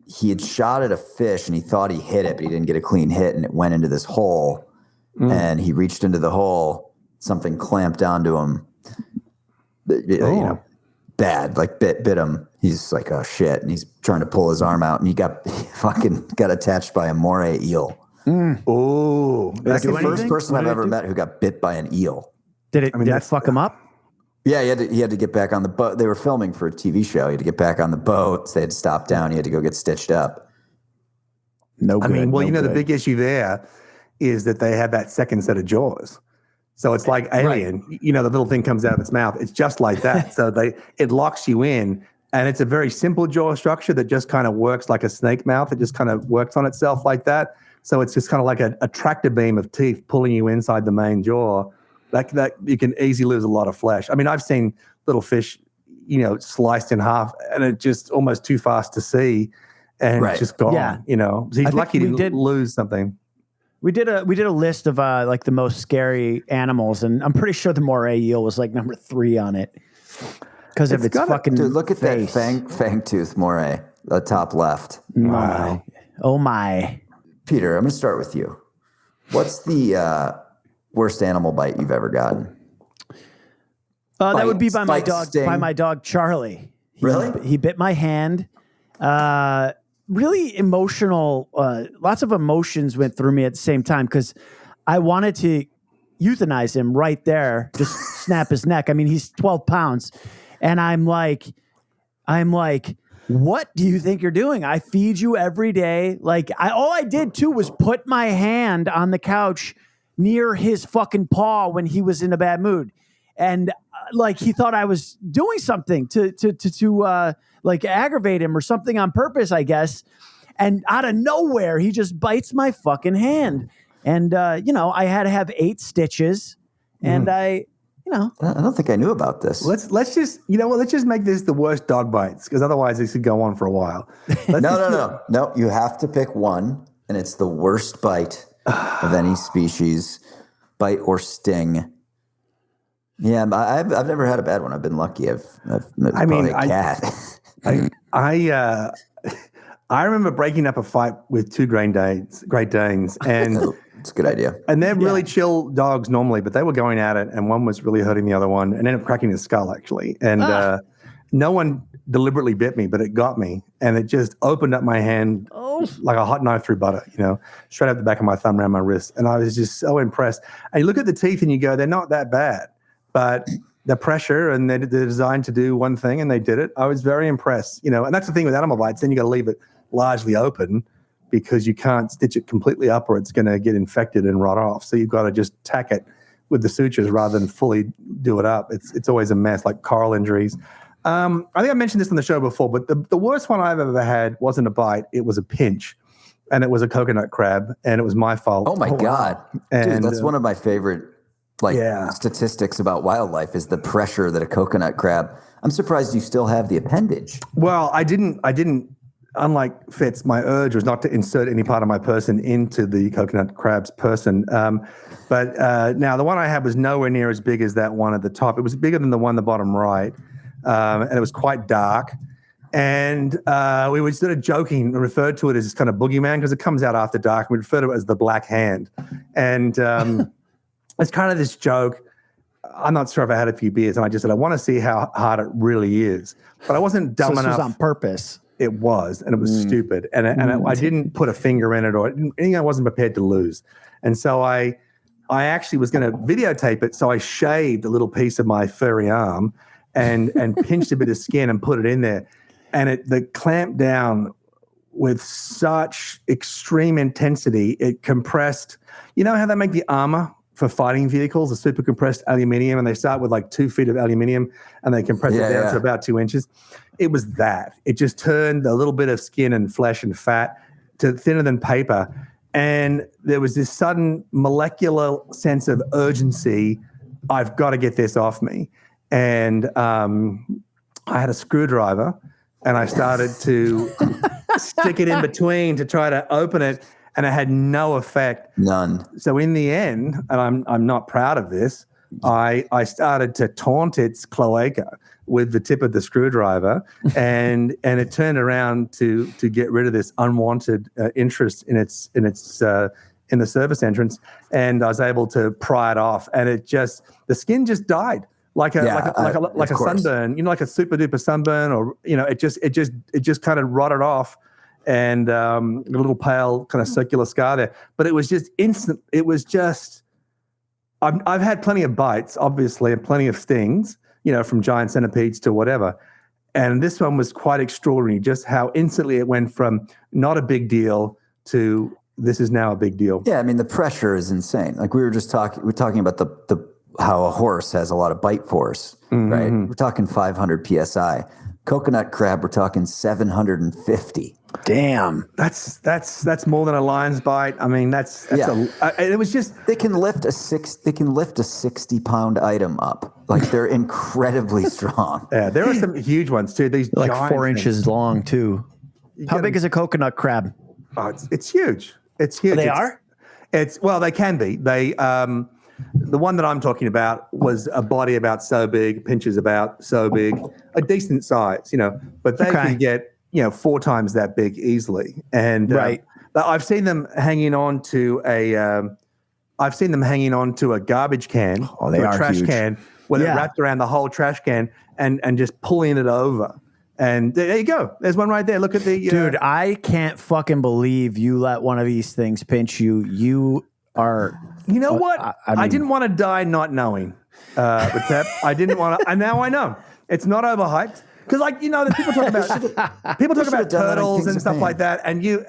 he had shot at a fish, and he thought he hit it, but he didn't get a clean hit, and it went into this hole, and he reached into the hole, something clamped onto him, bad, like bit him. He's like, oh shit, and he's trying to pull his arm out, and he fucking got attached by a moray eel. Oh, that's the first person I've ever met who got bit by an eel. Did that fuck him up? Yeah, he had to get back on the boat. They were filming for a TV show. He had to get back on the boat. So they had to stop down. He had to go get stitched up. The big issue there is that they have that second set of jaws. So it's like Alien. Right. The little thing comes out of its mouth. It's just like that. So it locks you in, and it's a very simple jaw structure that just kind of works like a snake mouth. It just kind of works on itself like that. So it's just kind of like a tractor beam of teeth pulling you inside the main jaw. That you can easily lose a lot of flesh. I mean, I've seen little fish, sliced in half, and it's just almost too fast to see, and it's just gone. Yeah. So he's lucky to lose something. We did a list of like the most scary animals, and I'm pretty sure the moray eel was like number 3 on it because of its fucking. Dude, look at face. that fang tooth moray, the top left. Wow. Oh my. Peter, I'm going to start with you. What's the worst animal bite you've ever gotten? That would be by my dog. Sting. By my dog Charlie. Really? He bit my hand. Really emotional. Lots of emotions went through me at the same time because I wanted to euthanize him right there, just snap his neck. I mean, he's 12 pounds, and I'm like, what do you think you're doing? I feed you every day. Like all I did too was put my hand on the couch near his fucking paw when he was in a bad mood. And like, he thought I was doing something to like aggravate him or something on purpose, I guess. And out of nowhere, he just bites my fucking hand. And, I had to have 8 stitches. And I don't think I knew about this. Let's just make this the worst dog bites, because otherwise this could go on for a while. No. You have to pick one, and it's the worst bite of any species, bite or sting. Yeah, I've never had a bad one. I've been lucky. It's probably a cat. I remember breaking up a fight with 2 Great Danes, and it's a good idea. And they're really chill dogs normally, but they were going at it, and one was really hurting the other one, and ended up cracking his skull actually. And no one deliberately bit me, but it got me, and it just opened up my hand like a hot knife through butter, straight up the back of my thumb around my wrist. And I was just so impressed. And you look at the teeth and you go, they're not that bad, but the pressure, and they're designed to do one thing, and they did it. I was very impressed, and that's the thing with animal bites. Then you got to leave it largely open, because you can't stitch it completely up or it's going to get infected and rot off. So you've got to just tack it with the sutures rather than fully do it up. It's always a mess, like coral injuries. I think I mentioned this on the show before, but the worst one I've ever had wasn't a bite. It was a pinch, and it was a coconut crab, and it was my fault. Oh, my God. And, dude, that's one of my favorite statistics about wildlife is the pressure that a coconut crab. I'm surprised you still have the appendage. Well, I didn't. Unlike Fitz, my urge was not to insert any part of my person into the coconut crab's person. But now the one I had was nowhere near as big as that one at the top. It was bigger than the one at the bottom right, and it was quite dark. And we were sort of joking and referred to it as kind of boogeyman, because it comes out after dark. We refer to it as the black hand. And it's kind of this joke. I'm not sure if I had a few beers, and I just said, I want to see how hard it really is. But I wasn't dumb enough. This was on purpose. It was, and it was stupid. And I didn't put a finger in it or anything I wasn't prepared to lose. And so I actually was going to videotape it. So I shaved a little piece of my furry arm and pinched a bit of skin and put it in there. And the clamped down with such extreme intensity, it compressed. You know how they make the armor for fighting vehicles, the super compressed aluminium, and they start with like 2 feet of aluminium and they compress it down to about 2 inches. It was that. It just turned a little bit of skin and flesh and fat to thinner than paper. And there was this sudden molecular sense of urgency. I've got to get this off me. And I had a screwdriver, and I started to stick it in between to try to open it. And it had no effect. None. So in the end, and I'm not proud of this, I started to taunt its cloaca with the tip of the screwdriver, and it turned around to get rid of this unwanted interest in in the service entrance, and I was able to pry it off, and the skin just died like a sunburn, like a super duper sunburn, or it just kind of rotted off. And a little pale kind of circular scar there. But it was just instant. It was just, I've had plenty of bites, obviously, and plenty of stings, from giant centipedes to whatever. And this one was quite extraordinary, just how instantly it went from not a big deal to this is now a big deal. Yeah, I mean, the pressure is insane. Like we were talking about the how a horse has a lot of bite force, right? We're talking 500 PSI. Coconut crab, we're talking 750. Damn, that's more than a lion's bite. I mean, it was just they can lift a 60-pound item up. Like they're incredibly strong. Yeah, there are some huge ones too. These like 4 inches long too. How big is a coconut crab? Oh, it's huge. It's huge. They are. They can be. They the one that I'm talking about was a body about so big, pinches about so big, a decent size, but they can get 4 times that big easily. And I've seen them hanging on to a garbage can, a trash can, where they're wrapped around the whole trash can and just pulling it over. And there you go. There's one right there. Look at the dude. I can't fucking believe you let one of these things pinch you. You are. You know what? I didn't want to die not knowing. I didn't want to. And now I know it's not overhyped. Because people talk about turtles and stuff like that, and you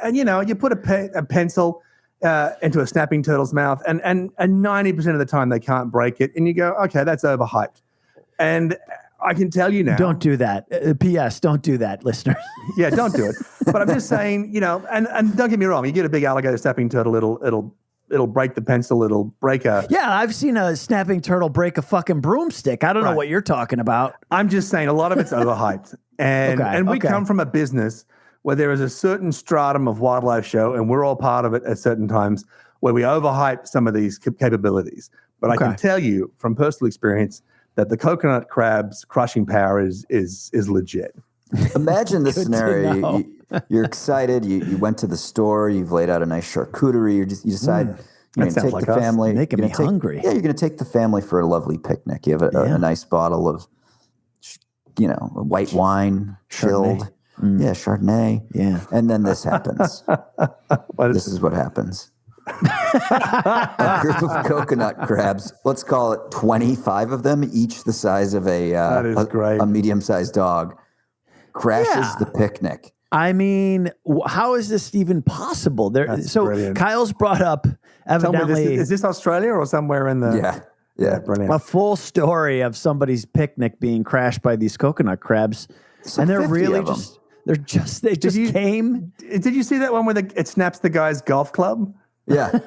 put a pencil into a snapping turtle's mouth, and 90% of the time they can't break it, and you go, okay, that's overhyped. And I can tell you now. Don't do that. P.S. Don't do that, listeners. Yeah, don't do it. But I'm just saying, and don't get me wrong. You get a big alligator snapping turtle, it'll break the pencil. It'll break a. Yeah, I've seen a snapping turtle break a fucking broomstick. I don't know what you're talking about. I'm just saying a lot of it's overhyped, and we come from a business where there is a certain stratum of wildlife show, and we're all part of it at certain times, where we overhype some of these capabilities. But I can tell you from personal experience that the coconut crab's crushing power is legit. Imagine this scenario. You're excited. You went to the store. You've laid out a nice charcuterie. You decide you're going to take the family. Making me hungry. Yeah, you're going to take the family for a lovely picnic. You have a nice bottle of, white wine, chilled. Yeah, Chardonnay. Yeah. And then this happens. This is what happens. A group of coconut crabs, let's call it 25 of them, each the size of a medium-sized dog, crashes the picnic. I mean, how is this even possible? Brilliant. Kyle's brought up evidently. Is this Australia or somewhere in the? Yeah, brilliant. A full story of somebody's picnic being crashed by these coconut crabs, and they're really they just came. Did you see that one where it snaps the guy's golf club? Yeah.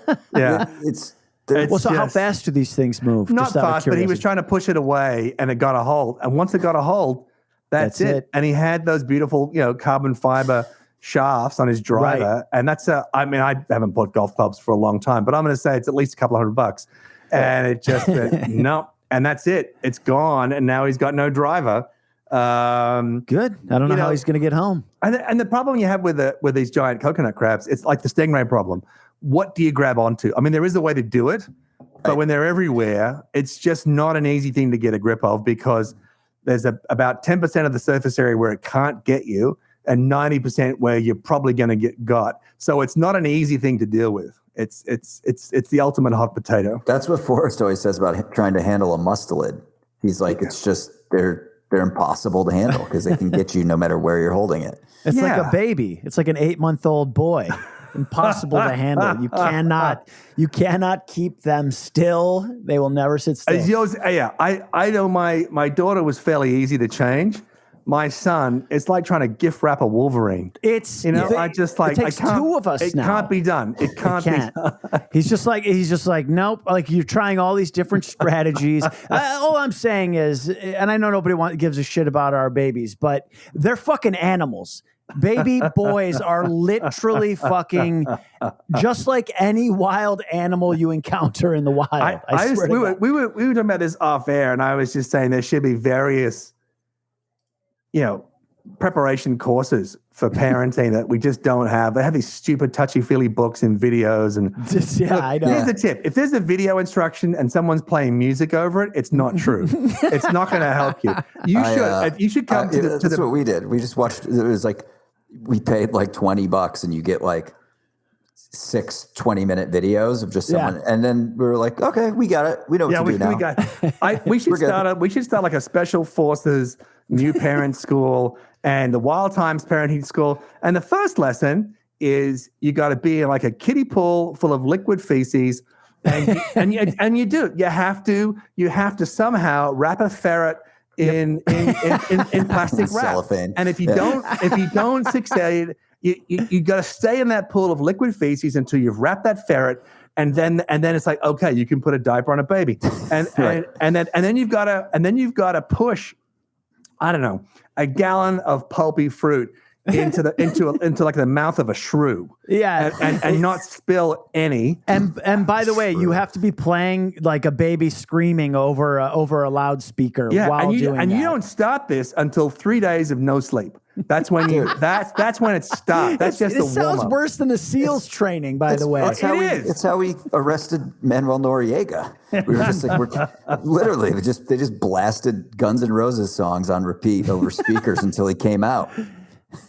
So how fast do these things move? Not fast, but he was trying to push it away, and it got a hold. And once it got a hold, that's it. And he had those beautiful, carbon fiber shafts on his driver, and that's I haven't bought golf clubs for a long time, but I'm going to say it's at least a couple $100. And it just no, and that's it. It's gone, and now he's got no driver. Good. I don't know how he's going to get home. And the problem you have with these giant coconut crabs, it's like the stingray problem. What do you grab onto? I mean, there is a way to do it, but when they're everywhere, it's just not an easy thing to get a grip of, because there's about 10% of the surface area where it can't get you, and 90% where you're probably going to get got. So it's not an easy thing to deal with. It's the ultimate hot potato. That's what Forrest always says about trying to handle a mustelid. He's like, it's just they're impossible to handle because they can get you no matter where you're holding it. It's like a baby. It's like an 8-month-old boy. Impossible to handle. You cannot keep them still. They will never sit still. I know my daughter was fairly easy to change. My son, it's like trying to gift wrap a Wolverine. It takes two of us now. It can't be done. It can't be done. He's just like, nope. Like, you're trying all these different strategies. All I'm saying is, and I know nobody gives a shit about our babies, but they're fucking animals. Baby boys are literally fucking just like any wild animal you encounter in the wild. We were talking about this off air, and I was just saying there should be various, preparation courses for parenting that we just don't have. They have these stupid touchy-feely books and videos. And I know. Here's the tip. If there's a video instruction and someone's playing music over it, it's not true. It's not going to help you. You should come to the... That's what we did. We just watched... It was like... We paid like $20 and you get like 6 20-minute videos of just someone. And then we were like, okay, we got it. We know what to do now. We should start like a special forces new parent school and the Wild Times parenting school. And the first lesson is you got to be in like a kiddie pool full of liquid feces. And you do. You have to somehow wrap a ferret in plastic wrap. Cellophane. And if you don't succeed, you got to stay in that pool of liquid feces until you've wrapped that ferret, and then it's like, okay, you can put a diaper on a baby, and then you've got to push, I don't know, a gallon of pulpy fruit into like the mouth of a shrew. Yeah. And not spill any. And by the way, you have to be playing like a baby screaming over a loudspeaker while doing that. And you don't start this until 3 days of no sleep. That's when that's when it stops. That's just the warm-up. It sounds worse than the SEALs training, by the way. It's how we arrested Manuel Noriega. We were just like, literally, they just blasted Guns N' Roses songs on repeat over speakers until he came out.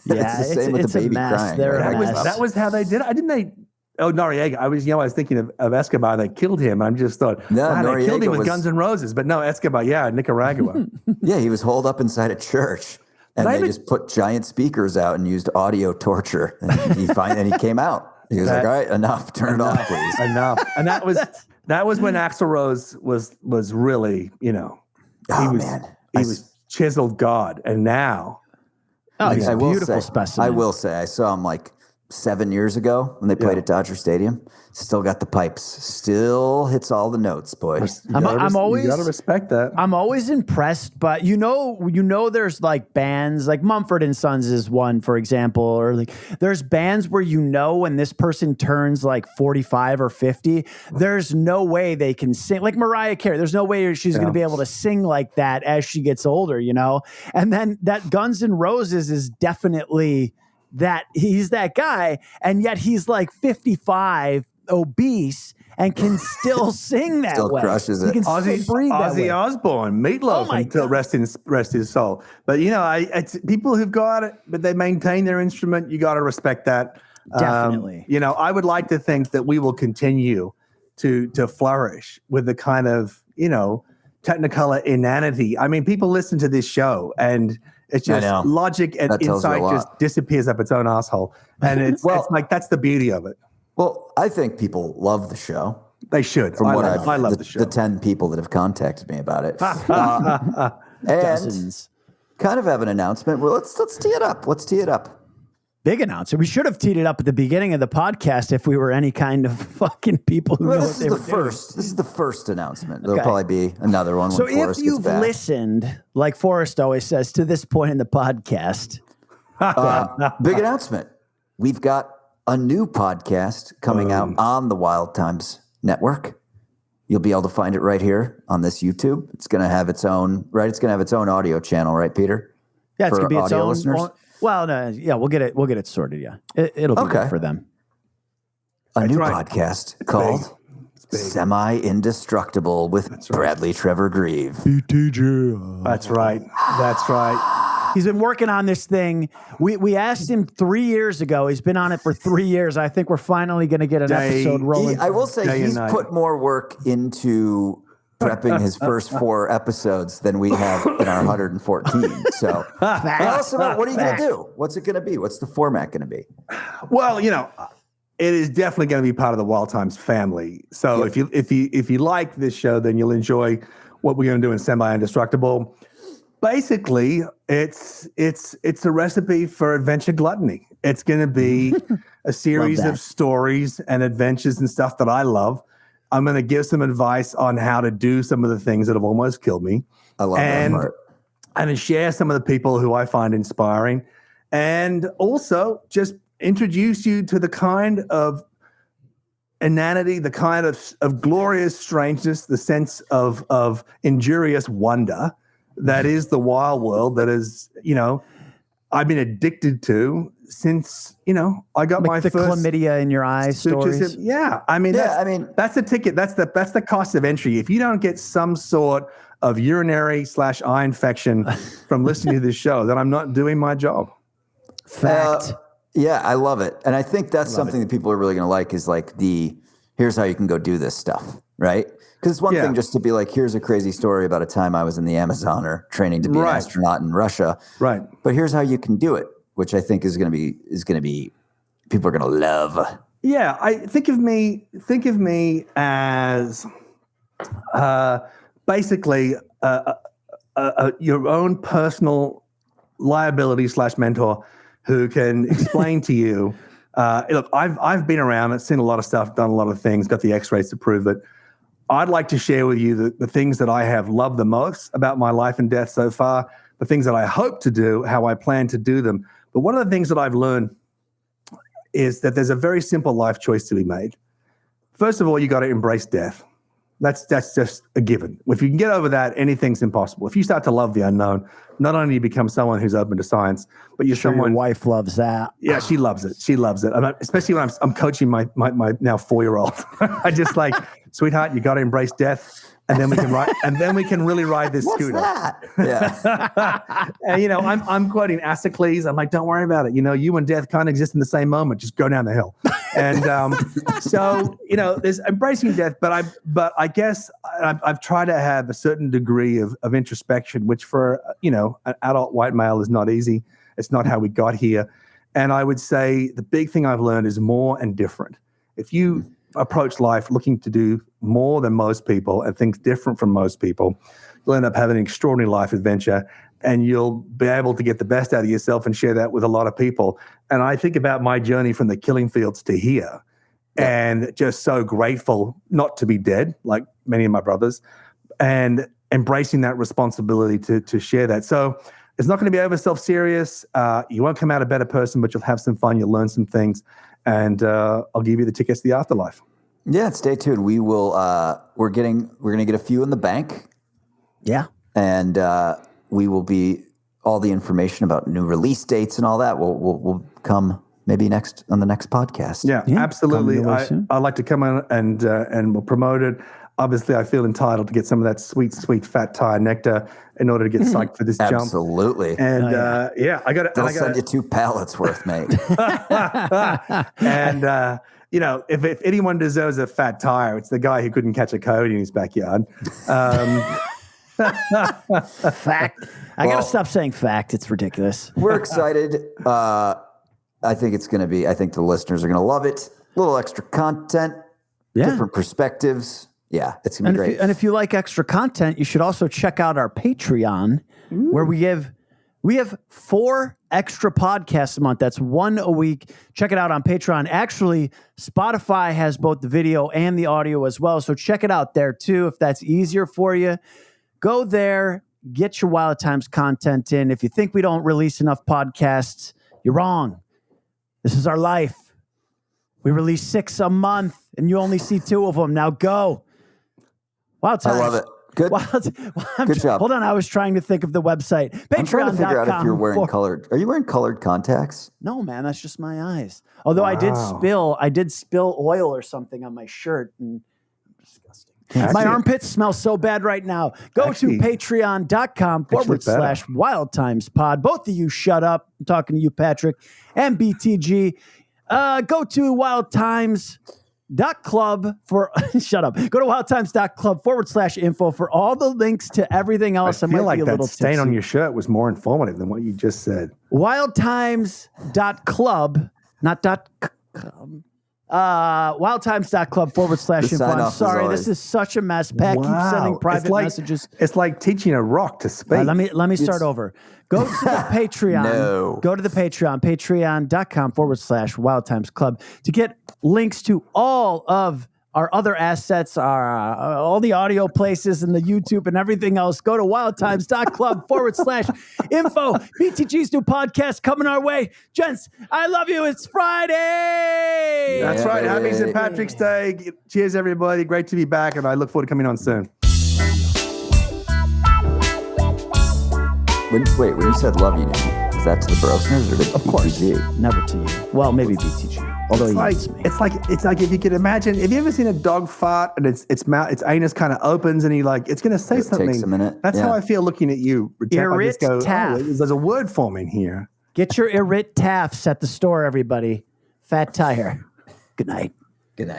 Yeah, it's the same with the baby crying. That was how they did it. Didn't they? Oh, Noriega. I was thinking of Escobar. They killed him. I just thought, they killed him with Guns N' Roses. But no, Escobar, Nicaragua. Yeah, he was holed up inside a church. And they just put giant speakers out and used audio torture. And he came out. He was like, all right, enough. Turn it off, please. Enough. And that was when Axl Rose was really, he was chiseled god, and now Oh, he's I a will beautiful say, specimen. I will say, I saw him like 7 years ago when they played at Dodger Stadium. Still got the pipes. Still hits all the notes, boy. I'm always you gotta respect that. I'm always impressed, but you know, there's like bands like Mumford and Sons is one, for example, or like there's bands where when this person turns like 45 or 50, there's no way they can sing like Mariah Carey. There's no way she's going to be able to sing like that as she gets older, And then that Guns N' Roses is definitely that he's that guy, and yet he's like 55, obese, and can still sing that Still way. crushes it. He can still breathe that way. Ozzy Osbourne, Meatloaf, Oh my until God. rest his soul. But it's people who've got it, but they maintain their instrument. You got to respect that. Definitely. I would like to think that we will continue to flourish with the kind of Technicolor inanity. I mean, people listen to this show and it's just logic and That tells you a insight lot. just disappears up its own asshole. And it's like, that's the beauty of it. Well, I think people love the show. They should. From what I love the show. The 10 people that have contacted me about it. And Dozens. kind of have an announcement. Well, let's tee it up. Let's tee it up. Big announcement. We should have teed it up at the beginning of the podcast if we were any kind of fucking people who know This what they were doing. This is the first announcement. There'll Okay. probably be another one So when Forrest if gets you've back. listened, like Forrest always says, to this point in the podcast, Big announcement. We've got a new podcast coming out on the Wild Times Network. You'll be able to find it right here on this YouTube. It's going to have its own, right? It's going to have its own audio channel, right, Peter? yeah, it's For gonna be its audio own. listeners? Well, no, yeah, we'll get it sorted. Yeah, it'll be good for them. A new right. podcast called Semi-Indestructible with Bradley Trevor Grieve. BTG. That's right. That's right. He's been working on this thing. We asked him 3 years ago. He's been on it for 3 years. I think we're finally going to get an episode rolling. I will say Day and he's night. put more work into prepping his first 4 episodes than we have in our 114. So tell us about, what are you going to do? What's it going to be? What's the format going to be? Well, it is definitely going to be part of the Wild Times family. So if you like this show, then you'll enjoy what we're going to do in Semi-Indestructible. Basically, it's a recipe for adventure gluttony. It's going to be a series of stories and adventures and stuff that I love. I'm going to give some advice on how to do some of the things that have almost killed me. I love that part. And to share some of the people who I find inspiring, and also just introduce you to the kind of inanity, the kind of glorious strangeness, the sense of injurious wonder that is the wild world that is, I've been addicted to since, I got my the first chlamydia in your eye stories. Yeah. That's the ticket. That's the cost of entry. If you don't get some sort of urinary / eye infection from listening to this show, then I'm not doing my job. Fact. Yeah, I love it. And I think that's something that people are really going to like is like here's how you can go do this stuff, right? Because it's one thing just to be like, here's a crazy story about a time I was in the Amazon or training to be an astronaut in Russia. Right. But here's how you can do it, which I think is going to be people are going to love. Yeah, I think of me as basically your own personal liability / mentor who can explain to you. Look, I've been around, I've seen a lot of stuff, done a lot of things, got the X-rays to prove it. I'd like to share with you the things that I have loved the most about my life and death so far, the things that I hope to do, how I plan to do them. But one of the things that I've learned is that there's a very simple life choice to be made. First of all, you got to embrace death. That's just a given. If you can get over that, anything's impossible. If you start to love the unknown, not only do you become someone who's open to science, but you're someone. Your wife loves that. Yeah, she loves it. She loves it. Especially when I'm coaching my now 4-year-old. I just like, sweetheart, you got to embrace death, and then we can ride, and then we can really ride this What's scooter. that? Yeah. And I'm quoting Asicles. I'm like, don't worry about it. You and death can't exist in the same moment. Just go down the hill. And so there's embracing death. But I guess I've tried to have a certain degree of introspection, which for an adult white male is not easy. It's not how we got here. And I would say the big thing I've learned is more and different. If you approach life looking to do more than most people and things different from most people, you'll end up having an extraordinary life adventure, and you'll be able to get the best out of yourself and share that with a lot of people. And I think about my journey from the killing fields to here, and just so grateful not to be dead like many of my brothers, and embracing that responsibility to share that. So it's not going to be over self-serious. You won't come out a better person, but you'll have some fun. You'll learn some things, and I'll give you the tickets to the afterlife. Yeah, stay tuned. We will. We're going to get a few in the bank. Yeah, and we will be all the information about new release dates and all that. Will come maybe on the next podcast. Yeah, absolutely. I'd like to come on and we'll promote it. Obviously, I feel entitled to get some of that sweet, sweet fat tire nectar in order to get psyched for this jump. Absolutely. And I got to. They'll send you 2 pallets worth, mate. And if anyone deserves a fat tire, it's the guy who couldn't catch a coyote in his backyard. Fact. I got to stop saying fact. It's ridiculous. We're excited. I think it's going to be. I think the listeners are going to love it. A little extra content, different perspectives. Yeah, it's going to be great. And if you like extra content, you should also check out our Patreon, where we have 4 extra podcasts a month. That's 1 a week. Check it out on Patreon. Actually, Spotify has both the video and the audio as well. So check it out there too. If that's easier for you, go there, get your Wild Times content in. If you think we don't release enough podcasts, you're wrong. This is our life. We release 6 a month and you only see 2 of them. Now go. Wild Times. I love it. Good. Good job. Hold on. I was trying to think of the website. I'm trying to figure out if you're wearing colored. Are you wearing colored contacts? No, man. That's just my eyes. Although I did spill oil or something on my shirt. And disgusting. My armpits smell so bad right now. Go to patreon.com/Wild Times Pod. Both of you shut up. I'm talking to you, Patrick, and BTG. Go to wildtimes.club for shut up. Go to wildtimes.club/info for all the links to everything else. I feel like that stain on your shirt was more informative than what you just said. Wildtimes.club, not .com. Wildtimes.club/info. I'm sorry, this is such a mess. Pat keeps sending private messages. It's like teaching a rock to speak. Let me start over. Go to the Patreon. Go to the Patreon, patreon.com/Wild Times Club to get links to all of our other assets, all the audio places and the YouTube and everything else. Go to wildtimes.club/info. BTG's new podcast coming our way. Gents, I love you. It's Friday. That's right. Happy St. Patrick's Day. Cheers, everybody. Great to be back, and I look forward to coming on soon. When you said love you, was that to the Brosteners or to Of course. BTG? Never to you. Well, maybe BTG. Although it's like if you could imagine, have you ever seen a dog fart and its anus kind of opens and it's going to say something. Takes a minute. That's how I feel looking at you. There's a word form in here. Get your Irrit Taffs at the store, everybody. Fat tire. Good night. Good night.